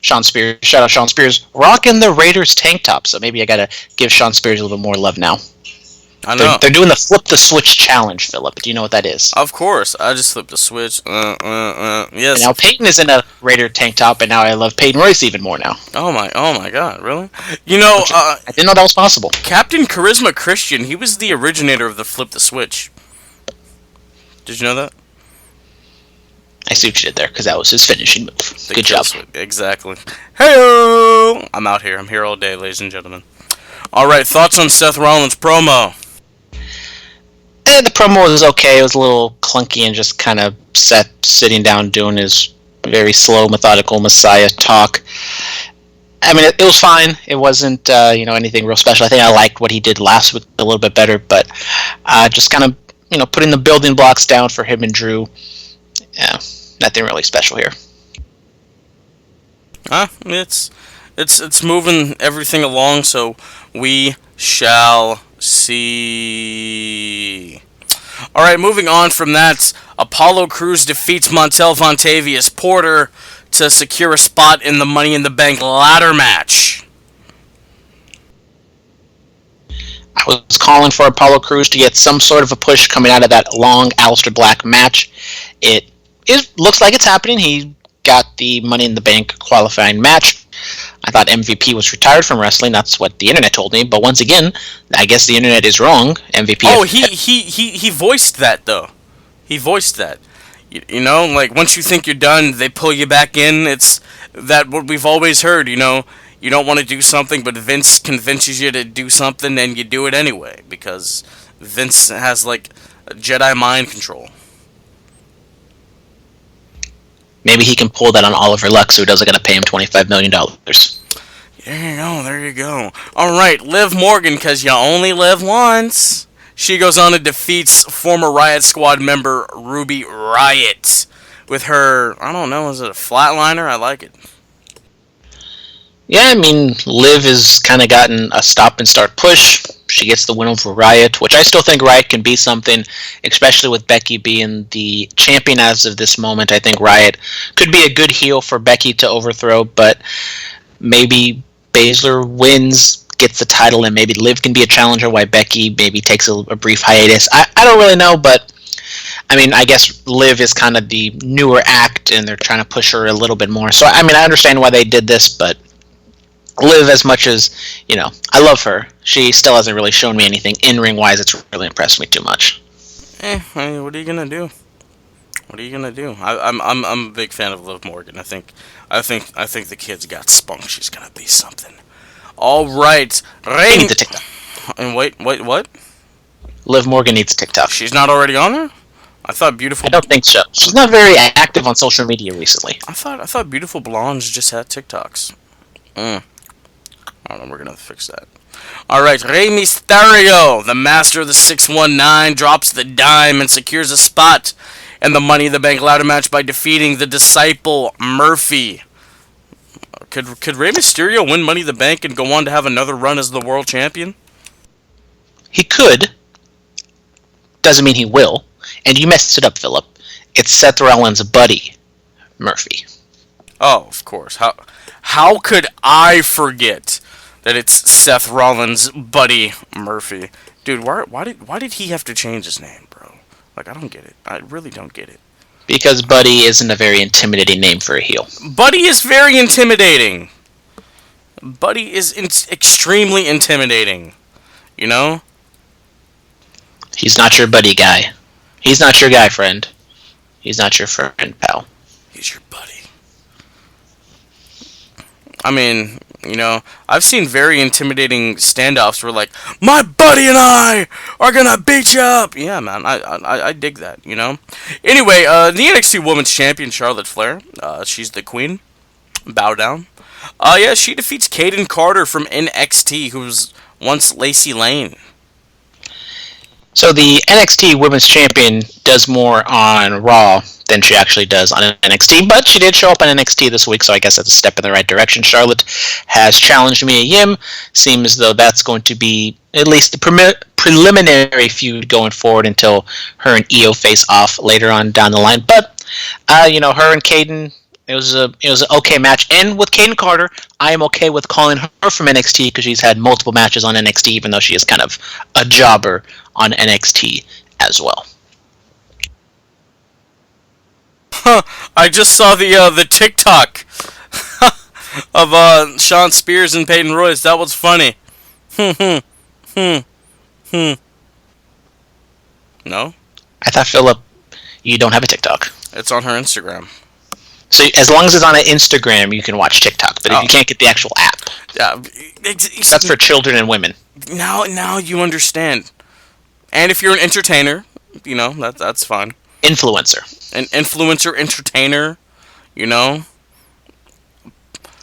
Sean Spears. Shout out Sean Spears, rocking the Raiders tank top. So maybe I gotta give Sean Spears a little more love now. I know. They're doing the flip the switch challenge, Phillip. Do you know what that is? Of course, I just flipped the switch. Yes. And now Peyton is in a Raider tank top, and now I love Peyton Royce even more now. Oh my God, really? I didn't know that was possible. Captain Charisma Christian, he was the originator of the flip the switch. Did you know that? I see what you did there, because that was his finishing move. Good job. Exactly. Hey, I'm out here. I'm here all day, ladies and gentlemen. All right, thoughts on Seth Rollins' promo? The promo was okay. It was a little clunky and just kind of sitting down doing his very slow, methodical Messiah talk. I mean, it was fine. It wasn't, anything real special. I think I liked what he did last week a little bit better, but just kind of, putting the building blocks down for him and Drew. Yeah, nothing really special here. It's moving everything along, so we shall see. All right, moving on from that, Apollo Crews defeats Montel Vontavious Porter to secure a spot in the Money in the Bank ladder match. I was calling for Apollo Crews to get some sort of a push coming out of that long Aleister Black match. It looks like it's happening. He got the Money in the Bank qualifying match. I thought MVP was retired from wrestling. That's what the internet told me. But once again, I guess the internet is wrong. MVP. Oh, he voiced that though. He voiced that. Like once you think you're done, they pull you back in. It's that what we've always heard. You don't want to do something, but Vince convinces you to do something, and you do it anyway because Vince has like a Jedi mind control. Maybe he can pull that on Oliver Luck, so he doesn't got to pay him $25 million. There you go. All right, Liv Morgan, because you only live once. She goes on and defeats former Riot Squad member Ruby Riott with her, I don't know, is it a flatliner? I like it. Yeah, I mean, Liv has kind of gotten a stop and start push. She gets the win over Riott, which I still think Riott can be something, especially with Becky being the champion as of this moment. I think Riott could be a good heel for Becky to overthrow, but maybe Baszler wins, gets the title, and maybe Liv can be a challenger while Becky maybe takes a brief hiatus. I don't really know, but I mean, I guess Liv is kind of the newer act, and they're trying to push her a little bit more. So, I mean, I understand why they did this, but Liv, as much as, I love her, she still hasn't really shown me anything in-ring wise that's really impressed me too much. What are you gonna do? I'm a big fan of Liv Morgan. I think the kid's got spunk. She's gonna be something. All right, They need the TikTok. And wait, what? Liv Morgan needs TikTok. She's not already on there? I thought Beautiful. I don't think so. She's not very active on social media recently. I thought Beautiful Blondes just had TikToks. I don't know, we're gonna fix that. Alright, Rey Mysterio, the master of the 619, drops the dime and secures a spot in the Money in the Bank ladder match by defeating the Disciple Murphy. Could Rey Mysterio win Money in the Bank and go on to have another run as the world champion? He could. Doesn't mean he will. And you messed it up, Phillip. It's Seth Rollins' buddy, Murphy. Oh, of course. How could I forget that it's Seth Rollins' buddy Murphy? Dude, why did he have to change his name, bro? Like, I don't get it. I really don't get it. Because Buddy isn't a very intimidating name for a heel. Buddy is very intimidating. Buddy is extremely intimidating. He's not your buddy guy. He's not your guy, friend. He's not your friend, pal. He's your buddy. I mean, I've seen very intimidating standoffs where, like, my buddy and I are gonna beat you up. Yeah, man, I dig that, Anyway, the NXT Women's Champion, Charlotte Flair, she's the queen. Bow down. Yeah, she defeats Kaden Carter from NXT, who was once Lacey Lane. So the NXT Women's Champion does more on Raw than she actually does on NXT, but she did show up on NXT this week, so I guess that's a step in the right direction. Charlotte has challenged Mia Yim. Seems as though that's going to be at least the preliminary feud going forward until her and Io face off later on down the line. But, her and Kaden, it was an okay match. And with Kaden Carter, I am okay with calling her from NXT because she's had multiple matches on NXT, even though she is kind of a jobber on NXT as well. I just saw the TikTok of Sean Spears and Peyton Royce. That was funny. No? I thought, Phillip, you don't have a TikTok. It's on her Instagram. So as long as it's on an Instagram, you can watch TikTok. But if you can't get the actual app, that's for children and women. Now you understand. And if you're an entertainer, that's fine. Influencer. An influencer, entertainer, I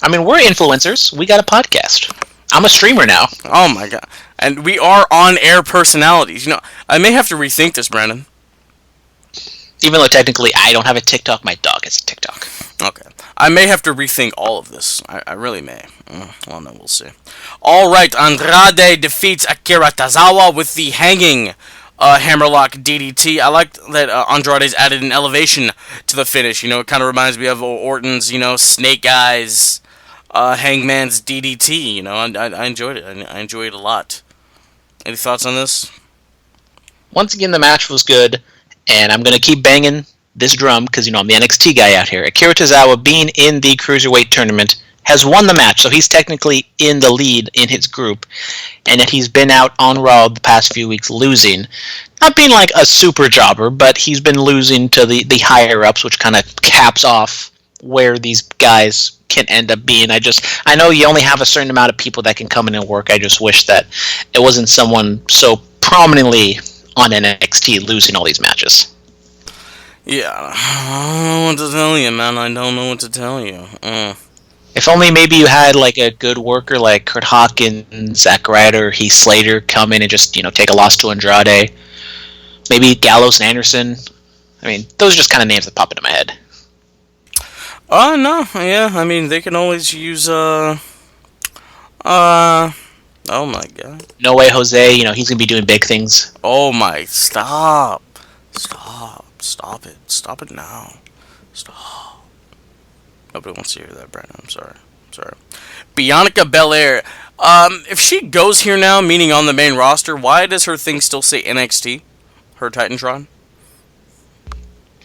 mean, we're influencers. We got a podcast. I'm a streamer now. Oh my god. And we are on-air personalities. I may have to rethink this, Brandon. Even though technically I don't have a TikTok, my dog has a TikTok. Okay. I may have to rethink all of this. I really may. Well, no, we'll see. Alright, Andrade defeats Akira Tozawa with the hanging hammerlock DDT. I like that Andrade's added an elevation to the finish. It kind of reminds me of Orton's, Snake Eyes, Hangman's DDT. I enjoyed it. I enjoyed it a lot. Any thoughts on this? Once again, the match was good, and I'm going to keep banging this drum because, I'm the NXT guy out here. Akira Tozawa, being in the Cruiserweight tournament, has won the match, so he's technically in the lead in his group, and that he's been out on Raw the past few weeks losing. Not being like a super jobber, but he's been losing to the higher-ups, which kind of caps off where these guys can end up being. I know you only have a certain amount of people that can come in and work. I just wish that it wasn't someone so prominently on NXT losing all these matches. Yeah, I don't know what to tell you, man. I don't know what to tell you. If only maybe you had like a good worker like Kurt Hawkins, Zack Ryder, Heath Slater come in and just, take a loss to Andrade. Maybe Gallows and Anderson. I mean, those are just kind of names that pop into my head. No, yeah, I mean, they can always use, oh my god. No Way Jose, he's going to be doing big things. Oh my, stop it now. Stop. Nobody wants to hear that, Brandon. I'm sorry. Bianca Belair. If she goes here now, meaning on the main roster, why does her thing still say NXT? Her Titantron?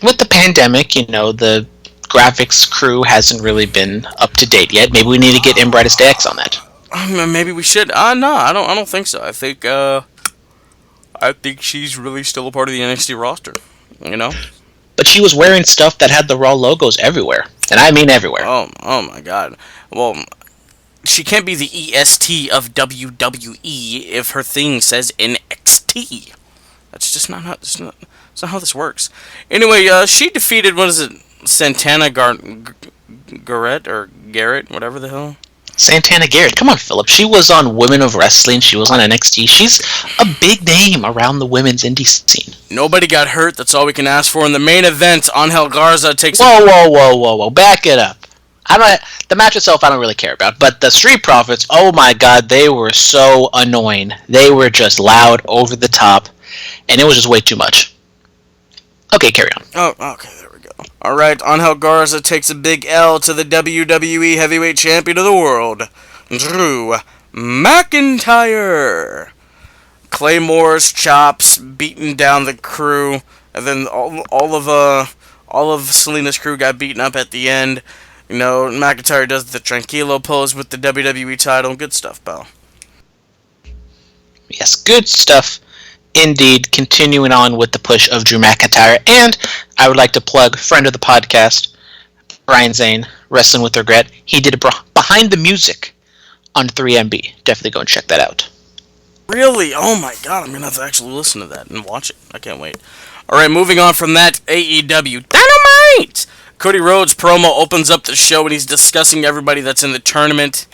With the pandemic, the graphics crew hasn't really been up to date yet. Maybe we need to get Brightest X on that. Maybe we should. No, I don't think so. I think she's really still a part of the NXT roster. But she was wearing stuff that had the Raw logos everywhere. And I mean everywhere. Oh my god. Well, she can't be the EST of WWE if her thing says NXT. That's just not how this works. Anyway, she defeated, Santana Garrett, whatever the hell? Santana Garrett. Come on, Phillip. She was on Women of Wrestling. She was on NXT. She's a big name around the women's indie scene. Nobody got hurt. That's all we can ask for. In the main event, Angel Garza takes... Whoa. Back it up. The match itself I don't really care about. But the Street Profits, oh my god, they were so annoying. They were just loud, over the top, and it was just way too much. Okay, carry on. Oh, okay, there we go. Alright, Angel Garza takes a big L to the WWE Heavyweight Champion of the World, Drew McIntyre. Claymore's chops beating down the crew, and then all of Selena's crew got beaten up at the end. McIntyre does the Tranquilo pose with the WWE title. Good stuff, pal. Yes, good stuff. Indeed, continuing on with the push of Drew McIntyre, and I would like to plug friend of the podcast, Brian Zane, Wrestling with Regret. He did a behind the music on 3MB. Definitely go and check that out. Really? Oh my god, I'm gonna have to actually listen to that and watch it. I can't wait. Alright, moving on from that, AEW Dynamite Cody Rhodes promo opens up the show and he's discussing everybody that's in the tournament.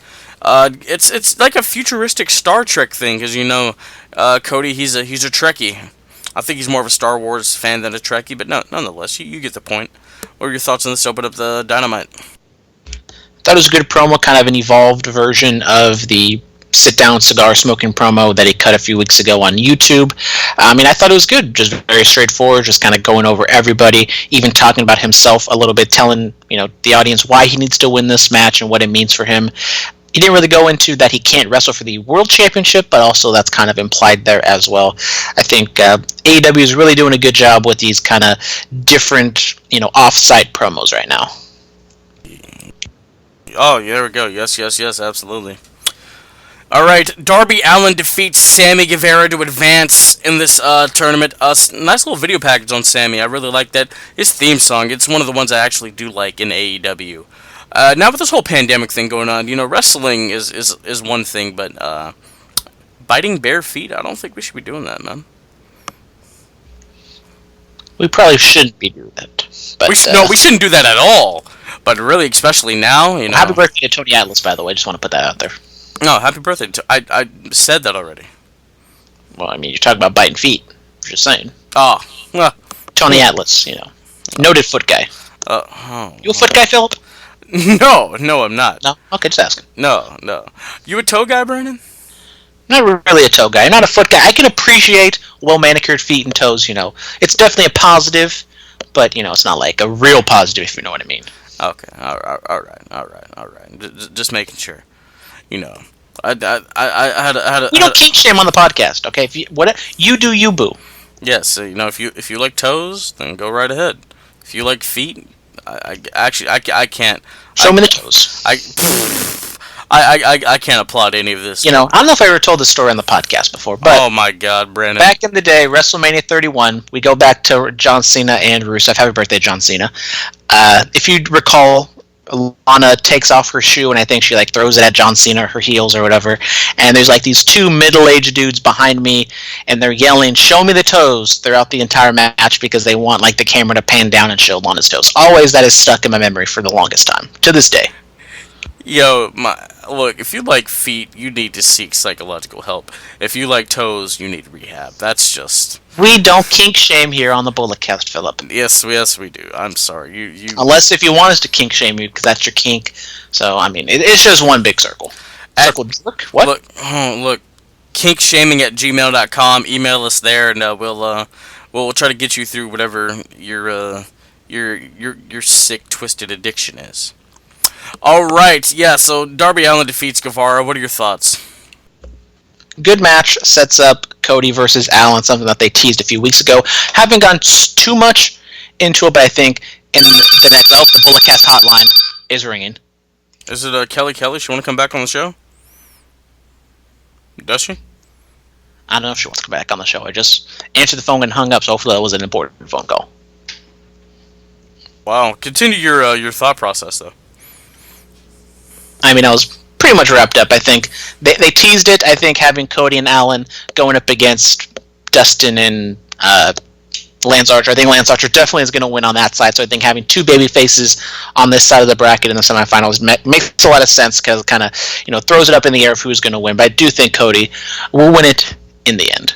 It's like a futuristic Star Trek thing because Cody he's a Trekkie. I think he's more of a Star Wars fan than a Trekkie, but no, nonetheless, you get the point. What are your thoughts on this? Open up the Dynamite. Thought it was a good promo, kind of an evolved version of the sit-down cigar smoking promo that he cut a few weeks ago on YouTube. I mean, I thought it was good, just very straightforward, just kind of going over everybody, even talking about himself a little bit, telling the audience why he needs to win this match and what it means for him. He didn't really go into that he can't wrestle for the World Championship, but also that's kind of implied there as well. I think AEW is really doing a good job with these kind of different, off-site promos right now. Oh, yeah, there we go. Yes, absolutely. All right, Darby Allin defeats Sammy Guevara to advance in this tournament. Nice little video package on Sammy. I really like that. His theme song, it's one of the ones I actually do like in AEW. Now with this whole pandemic thing going on, wrestling is one thing, but biting bare feet, I don't think we should be doing that, man. We probably shouldn't be doing that. But, we shouldn't do that at all. But really, especially now, Happy birthday to Tony Atlas, by the way. Just want to put that out there. No, happy birthday. I said that already. Well, I mean, you're talking about biting feet. Just saying. Oh, well. Tony Atlas, noted foot guy. You a foot guy, Phillip? No, I'm not. No? Okay, just asking. No. You a toe guy, Brandon? Not really a toe guy. Not a foot guy. I can appreciate well-manicured feet and toes, It's definitely a positive, but, it's not like a real positive, if you know what I mean. Okay, all right. Just making sure. I had We don't kink shame on the podcast, okay? If you do, you boo. Yes, if you like toes, then go right ahead. If you like feet, I can't. Show me the toes. I can't applaud any of this. I don't know if I ever told this story on the podcast before, but oh my God, Brandon! Back in the day, WrestleMania 31, we go back to John Cena and Rusev. Happy birthday, John Cena! If you recall, Lana takes off her shoe and I think she throws it at John Cena, her heels or whatever. And there's these two middle-aged dudes behind me, and they're yelling, "Show me the toes!" throughout the entire match because they want the camera to pan down and show Lana's toes. Always that is stuck in my memory for the longest time to this day. Yo, look, if you like feet, you need to seek psychological help. If you like toes, you need rehab. That's just... We don't kink shame here on the Bulletcast, Phillip. Yes, we do. I'm sorry. You. Unless if you want us to kink shame you, because that's your kink. So, I mean, it's just one big circle. Circle jerk? What? Look, kinkshaming@gmail.com. Email us there, and we'll try to get you through whatever your sick, twisted addiction is. All right, yeah. So Darby Allin defeats Guevara. What are your thoughts? Good match. Sets up Cody versus Allin, something that they teased a few weeks ago. Haven't gone too much into it, but I think in the next, the Bulletcast hotline is ringing. Is it Kelly? She want to come back on the show? Does she? I don't know if she wants to come back on the show. I just answered the phone and hung up, so hopefully that was an important phone call. Wow. Continue your thought process, though. I mean, I was pretty much wrapped up. I think they teased it. I think having Cody and Allin going up against Dustin and Lance Archer. I think Lance Archer definitely is going to win on that side. So I think having two baby faces on this side of the bracket in the semifinals makes a lot of sense because it kind of throws it up in the air of who's going to win. But I do think Cody will win it in the end.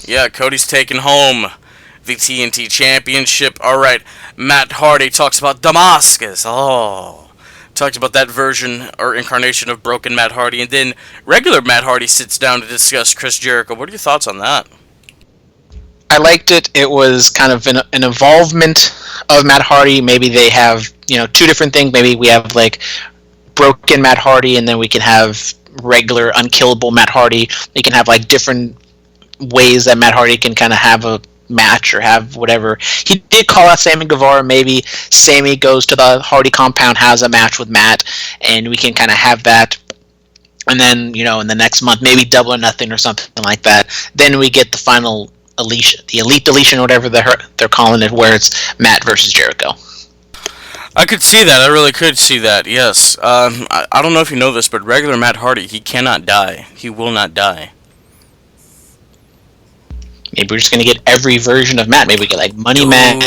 Yeah, Cody's taking home the TNT Championship. All right, Matt Hardy talks about Damascus. Talked about that version or incarnation of broken Matt Hardy, and then regular Matt Hardy sits down to discuss Chris Jericho. What are your thoughts on that? I liked it. It was kind of an involvement of Matt Hardy. Maybe they have two different things. Maybe we have broken Matt Hardy, and then we can have regular unkillable Matt Hardy. We can have different ways that Matt Hardy can kind of have a match or have whatever. He did call out Sammy Guevara. Maybe Sammy goes to the Hardy compound, has a match with Matt, and we can kind of have that. And then, in the next month, maybe Double or Nothing or something like that. Then we get the final the Elite Deletion, or whatever they're calling it, where it's Matt versus Jericho. I could see that. I really could see that, yes. I don't know if you know this, but regular Matt Hardy, he cannot die. He will not die. Maybe we're just going to get every version of Matt. Maybe we get Money Matt.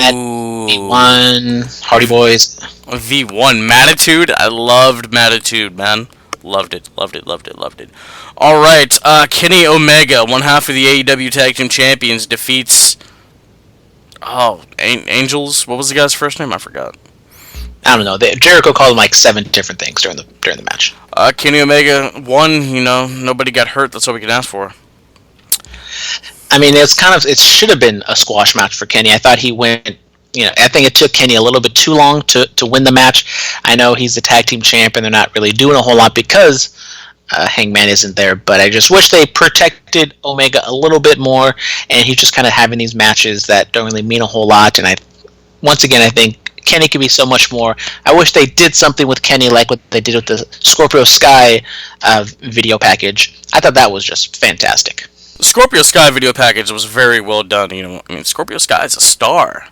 V1, Hardy Boys. V1, Mattitude. I loved Mattitude, man. Loved it. All right, Kenny Omega, one half of the AEW Tag Team Champions, defeats. Angels. What was the guy's first name? I forgot. I don't know. Jericho called him like 7 different things during the match. Kenny Omega won. Nobody got hurt. That's all we can ask for. I mean, it should have been a squash match for Kenny. I thought he went. I think it took Kenny a little bit too long to win the match. I know he's the tag team champ, and they're not really doing a whole lot because Hangman isn't there. But I just wish they protected Omega a little bit more, and he's just kind of having these matches that don't really mean a whole lot. And once again, I think Kenny could be so much more. I wish they did something with Kenny like what they did with the Scorpio Sky video package. I thought that was just fantastic. The Scorpio Sky video package was very well done. Scorpio Sky is a star.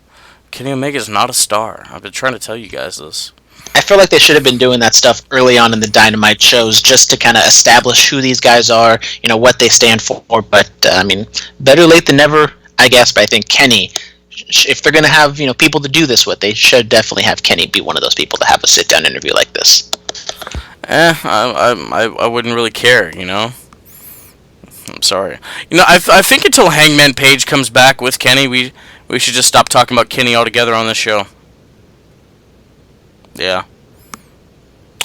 Kenny Omega is not a star. I've been trying to tell you guys this. I feel like they should have been doing that stuff early on in the Dynamite shows just to kind of establish who these guys are, what they stand for. But, better late than never, I guess. But I think Kenny, if they're going to have, people to do this with, they should definitely have Kenny be one of those people to have a sit-down interview like this. I wouldn't really care, I'm sorry. I think until Hangman Page comes back with Kenny, we should just stop talking about Kenny altogether on this show. Yeah.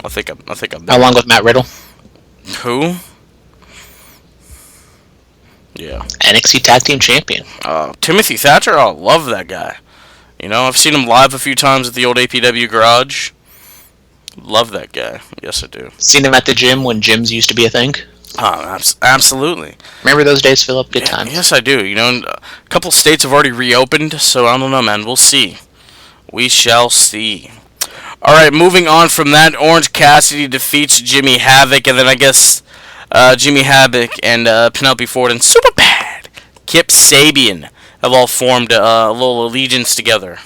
I think I'm How long with Matt Riddle? Who? Yeah. NXT Tag Team Champion. Timothy Thatcher? I love that guy. I've seen him live a few times at the old APW garage. Love that guy. Yes, I do. Seen him at the gym when gyms used to be a thing? Absolutely. Remember those days, Phillip? Good times. Yes, I do. A couple states have already reopened, so I don't know, man. We'll see. We shall see. All right, moving on from that, Orange Cassidy defeats Jimmy Havoc, and then I guess Jimmy Havoc and Penelope Ford and Superbad Kip Sabian have all formed a little allegiance together.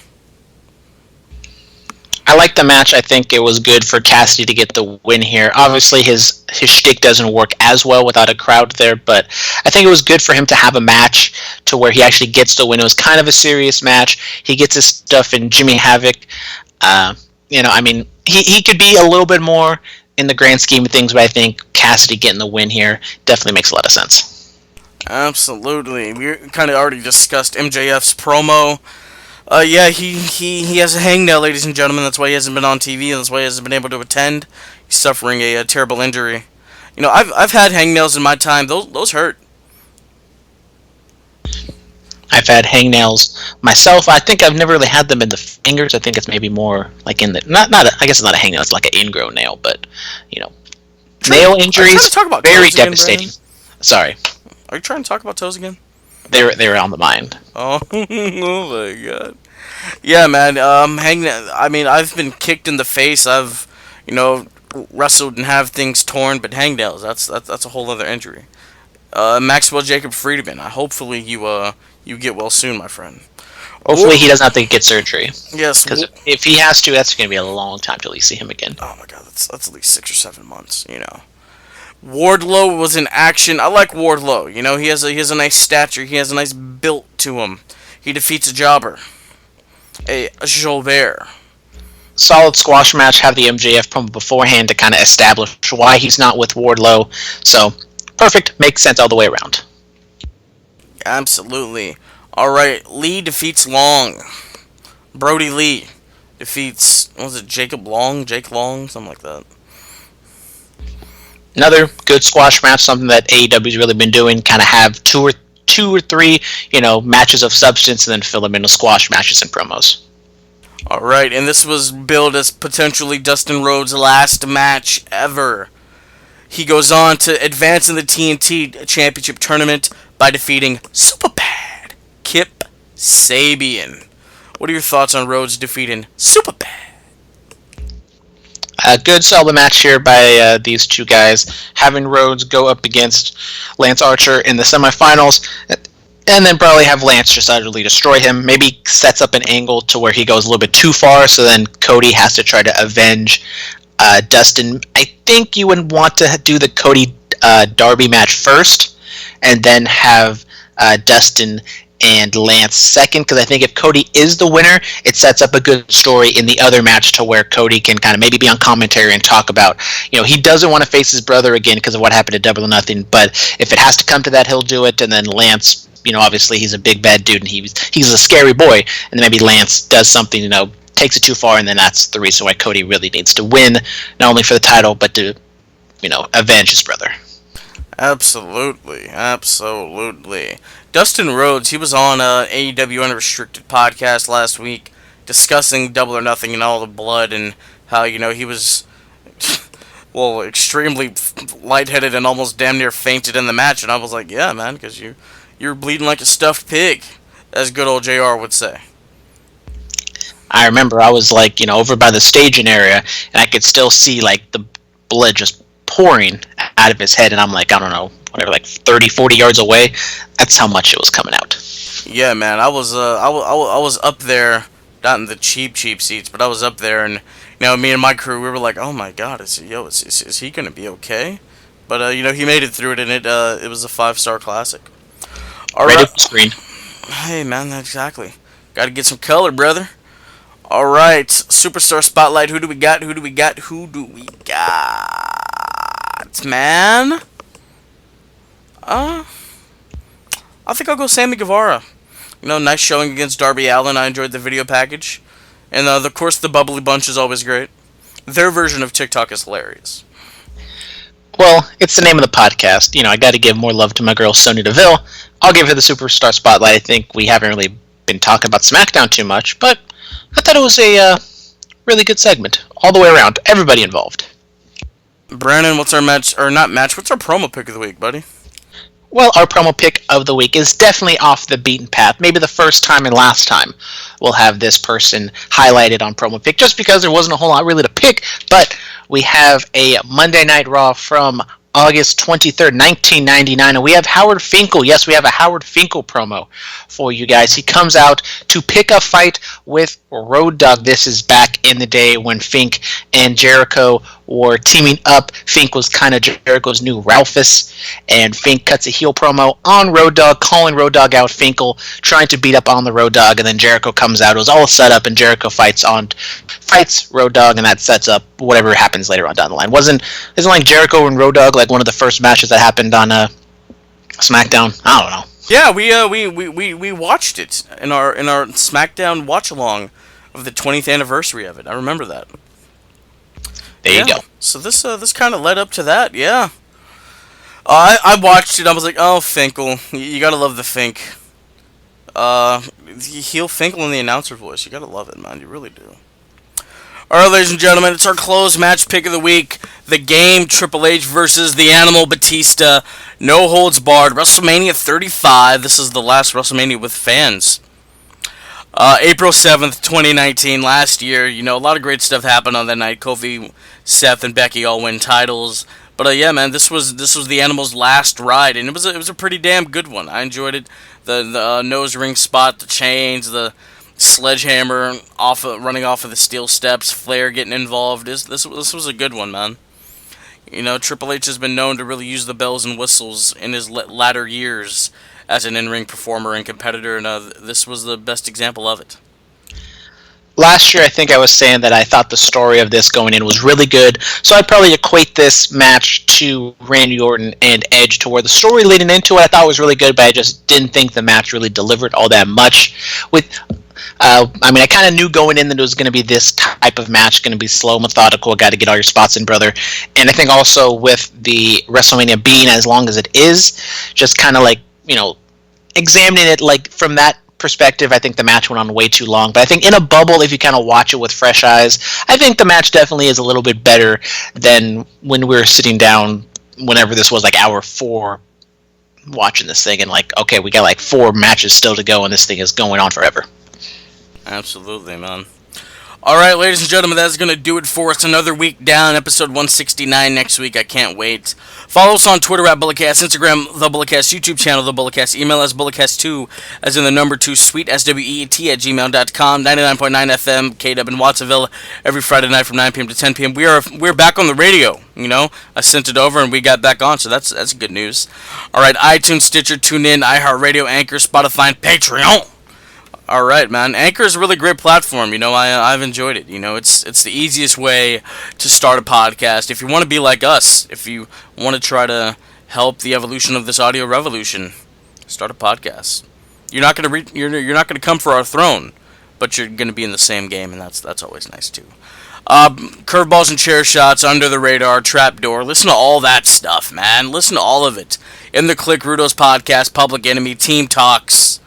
I like the match. I think it was good for Cassidy to get the win here. Obviously, his shtick doesn't work as well without a crowd there, but I think it was good for him to have a match to where he actually gets the win. It was kind of a serious match. He gets his stuff in Jimmy Havoc. He could be a little bit more in the grand scheme of things, but I think Cassidy getting the win here definitely makes a lot of sense. Absolutely. We kind of already discussed MJF's promo. He has a hangnail, ladies and gentlemen. That's why he hasn't been on TV, and that's why he hasn't been able to attend. He's suffering a terrible injury. I've had hangnails in my time. Those hurt. I've had hangnails myself. I think I've never really had them in the fingers. I think it's maybe more like in the I guess it's not a hangnail. It's like an ingrown nail, but nail injuries very devastating. Sorry. Are you trying to talk about toes again? They were on the mind. Oh, oh my god. Yeah, man. Hangnail. I've been kicked in the face. I've, wrestled and have things torn, but hangnails. That's a whole other injury. Maxwell Jacob Friedman. Hopefully you get well soon, my friend. Hopefully he doesn't have to get surgery. Yes. Because if he has to, that's going to be a long time till you see him again. Oh my god, that's at least 6 or 7 months. Wardlow was in action. I like Wardlow. He has a nice stature. He has a nice build to him. He defeats a jobber, a Jobert. Solid squash match. Have the MJF promo beforehand to kind of establish why he's not with Wardlow. So perfect. Makes sense all the way around. Absolutely. All right. Lee defeats Long. Brody Lee defeats. What was it? Jake Long, something like that. Another good squash match, something that AEW's really been doing, kind of have two or three, matches of substance, and then fill them into squash matches and promos. All right, and this was billed as potentially Dustin Rhodes' last match ever. He goes on to advance in the TNT Championship Tournament by defeating Superbad Kip Sabian. What are your thoughts on Rhodes defeating Superbad? A good solid match here by these two guys. Having Rhodes go up against Lance Archer in the semifinals, and then probably have Lance just utterly destroy him. Maybe sets up an angle to where he goes a little bit too far, so then Cody has to try to avenge Dustin. I think you would want to do the Cody Darby match first, and then have Dustin and Lance second, because I think if Cody is the winner, it sets up a good story in the other match to where Cody can kind of maybe be on commentary and talk about, he doesn't want to face his brother again because of what happened at Double or Nothing, but if it has to come to that, he'll do it. And then Lance, obviously he's a big bad dude and he's a scary boy, and then maybe Lance does something, takes it too far, and then that's the reason why Cody really needs to win, not only for the title, but to, avenge his brother. Absolutely. Dustin Rhodes, he was on AEW Unrestricted podcast last week discussing Double or Nothing and all the blood and how, he was, well, extremely lightheaded and almost damn near fainted in the match. And I was like, yeah, man, because you're bleeding like a stuffed pig, as good old JR would say. I remember I was over by the staging area, and I could still see the blood just pouring out of his head, and I'm like, I don't know, whatever, 30, 40 yards away. That's how much it was coming out. Yeah, man, I was up there, not in the cheap seats, but I was up there, and me and my crew, we were like, oh my god, is he gonna be okay? But he made it through it, and it was a 5-star classic. All right, screen. Hey, man, exactly. Got to get some color, brother. All right, Superstar Spotlight. Who do we got, man? I think I'll go Sammy Guevara. Nice showing against Darby Allin. I enjoyed the video package. And, of course, the Bubbly Bunch is always great. Their version of TikTok is hilarious. Well, it's the name of the podcast. I got to give more love to my girl, Sonya Devillve. I'll give her the Superstar Spotlight. I think we haven't really been talking about Smackdown too much, but I thought it was a really good segment. All the way around. Everybody involved. Brandon, what's our match, or not match, what's our promo pick of the week, buddy? Well, our promo pick of the week is definitely off the beaten path. Maybe the first time and last time we'll have this person highlighted on promo pick, just because there wasn't a whole lot really to pick, but we have a Monday Night Raw from August 23rd, 1999, and we have Howard Finkel. Yes, we have a Howard Finkel promo for you guys. He comes out to pick a fight with Road Dogg. This is back in the day when Fink and Jericho were teaming up. Fink was kind of Jericho's new Ralphus, and Fink cuts a heel promo on Road Dogg, calling Road Dogg out. Finkel trying to beat up on the Road Dogg, and then Jericho comes out. It was all set up, and Jericho fights Road Dogg, and that sets up whatever happens later on down the line. Isn't like Jericho and Road Dogg one of the first matches that happened on SmackDown? I don't know. Yeah, we watched it in our SmackDown watch along of the 20th anniversary of it. I remember that. There you go. So this kind of led up to that. Yeah. I watched it. I was like, oh, Finkel, you gotta love the Fink. Heel Finkel in the announcer voice. You gotta love it, man. You really do. Alright, ladies and gentlemen, it's our closed match pick of the week. The Game, Triple H versus the Animal Batista. No holds barred. WrestleMania 35. This is the last WrestleMania with fans. April 7th, 2019, last year. A lot of great stuff happened on that night. Kofi, Seth, and Becky all win titles. But yeah, man, this was the Animal's last ride, and it was a pretty damn good one. I enjoyed it. The nose ring spot, the chains, the sledgehammer running off of the steel steps, Flair getting involved. This was a good one, man. Triple H has been known to really use the bells and whistles in his latter years as an in-ring performer and competitor, and this was the best example of it. Last year, I think I was saying that I thought the story of this going in was really good, so I'd probably equate this match to Randy Orton and Edge, to where the story leading into it I thought was really good, but I just didn't think the match really delivered all that much. I kind of knew going in that it was going to be this type of match, going to be slow, methodical, got to get all your spots in, brother. And I think also with the WrestleMania being as long as it is, just kind of examining it from that perspective, I think the match went on way too long. But I think in a bubble, if you kind of watch it with fresh eyes, I think the match definitely is a little bit better than when we were sitting down, whenever this was hour 4, watching this thing, and okay, we got 4 matches still to go, and this thing is going on forever. Absolutely, man. All right, ladies and gentlemen, that's going to do it for us. Another week down, episode 169 next week. I can't wait. Follow us on Twitter at Bulletcast, Instagram, The Bulletcast, YouTube channel, The Bulletcast, email us bulletcast2, as in the number 2, sweet, SWEET at gmail.com, 99.9 FM, KW in Watsonville, every Friday night from 9 p.m. to 10 p.m. We're back on the radio, you know. I sent it over and we got back on, so that's good news. All right, iTunes, Stitcher, TuneIn, iHeartRadio, Anchor, Spotify, and Patreon. All right, man. Anchor is a really great platform. You know, I've enjoyed it. You know, it's the easiest way to start a podcast. If you want to be like us, if you want to try to help the evolution of this audio revolution, start a podcast. You're not gonna you're not gonna come for our throne, but you're gonna be in the same game, and that's always nice too. Curveballs and chair shots, under the radar, trapdoor. Listen to all that stuff, man. Listen to all of it. In the Click, Rudo's podcast, Public Enemy, Team Talks.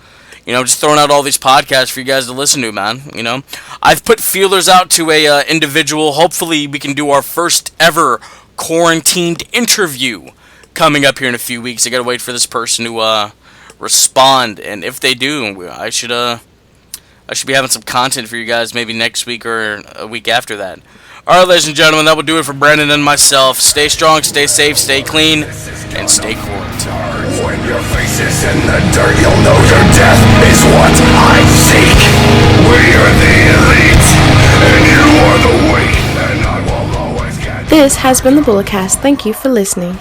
You know, just throwing out all these podcasts for you guys to listen to, man. You know, I've put feelers out to a individual. Hopefully, we can do our first ever quarantined interview coming up here in a few weeks. I gotta wait for this person to respond, and if they do, I should be having some content for you guys maybe next week or a week after that. All right, ladies and gentlemen, that will do it for Brandon and myself. Stay strong, stay safe, stay clean, and stay quarantined. When your face is in the dirt, you'll know your death is what I seek. We are the elite, and you are the weak, and I will always get. This has been the Bulletcast. Thank you for listening.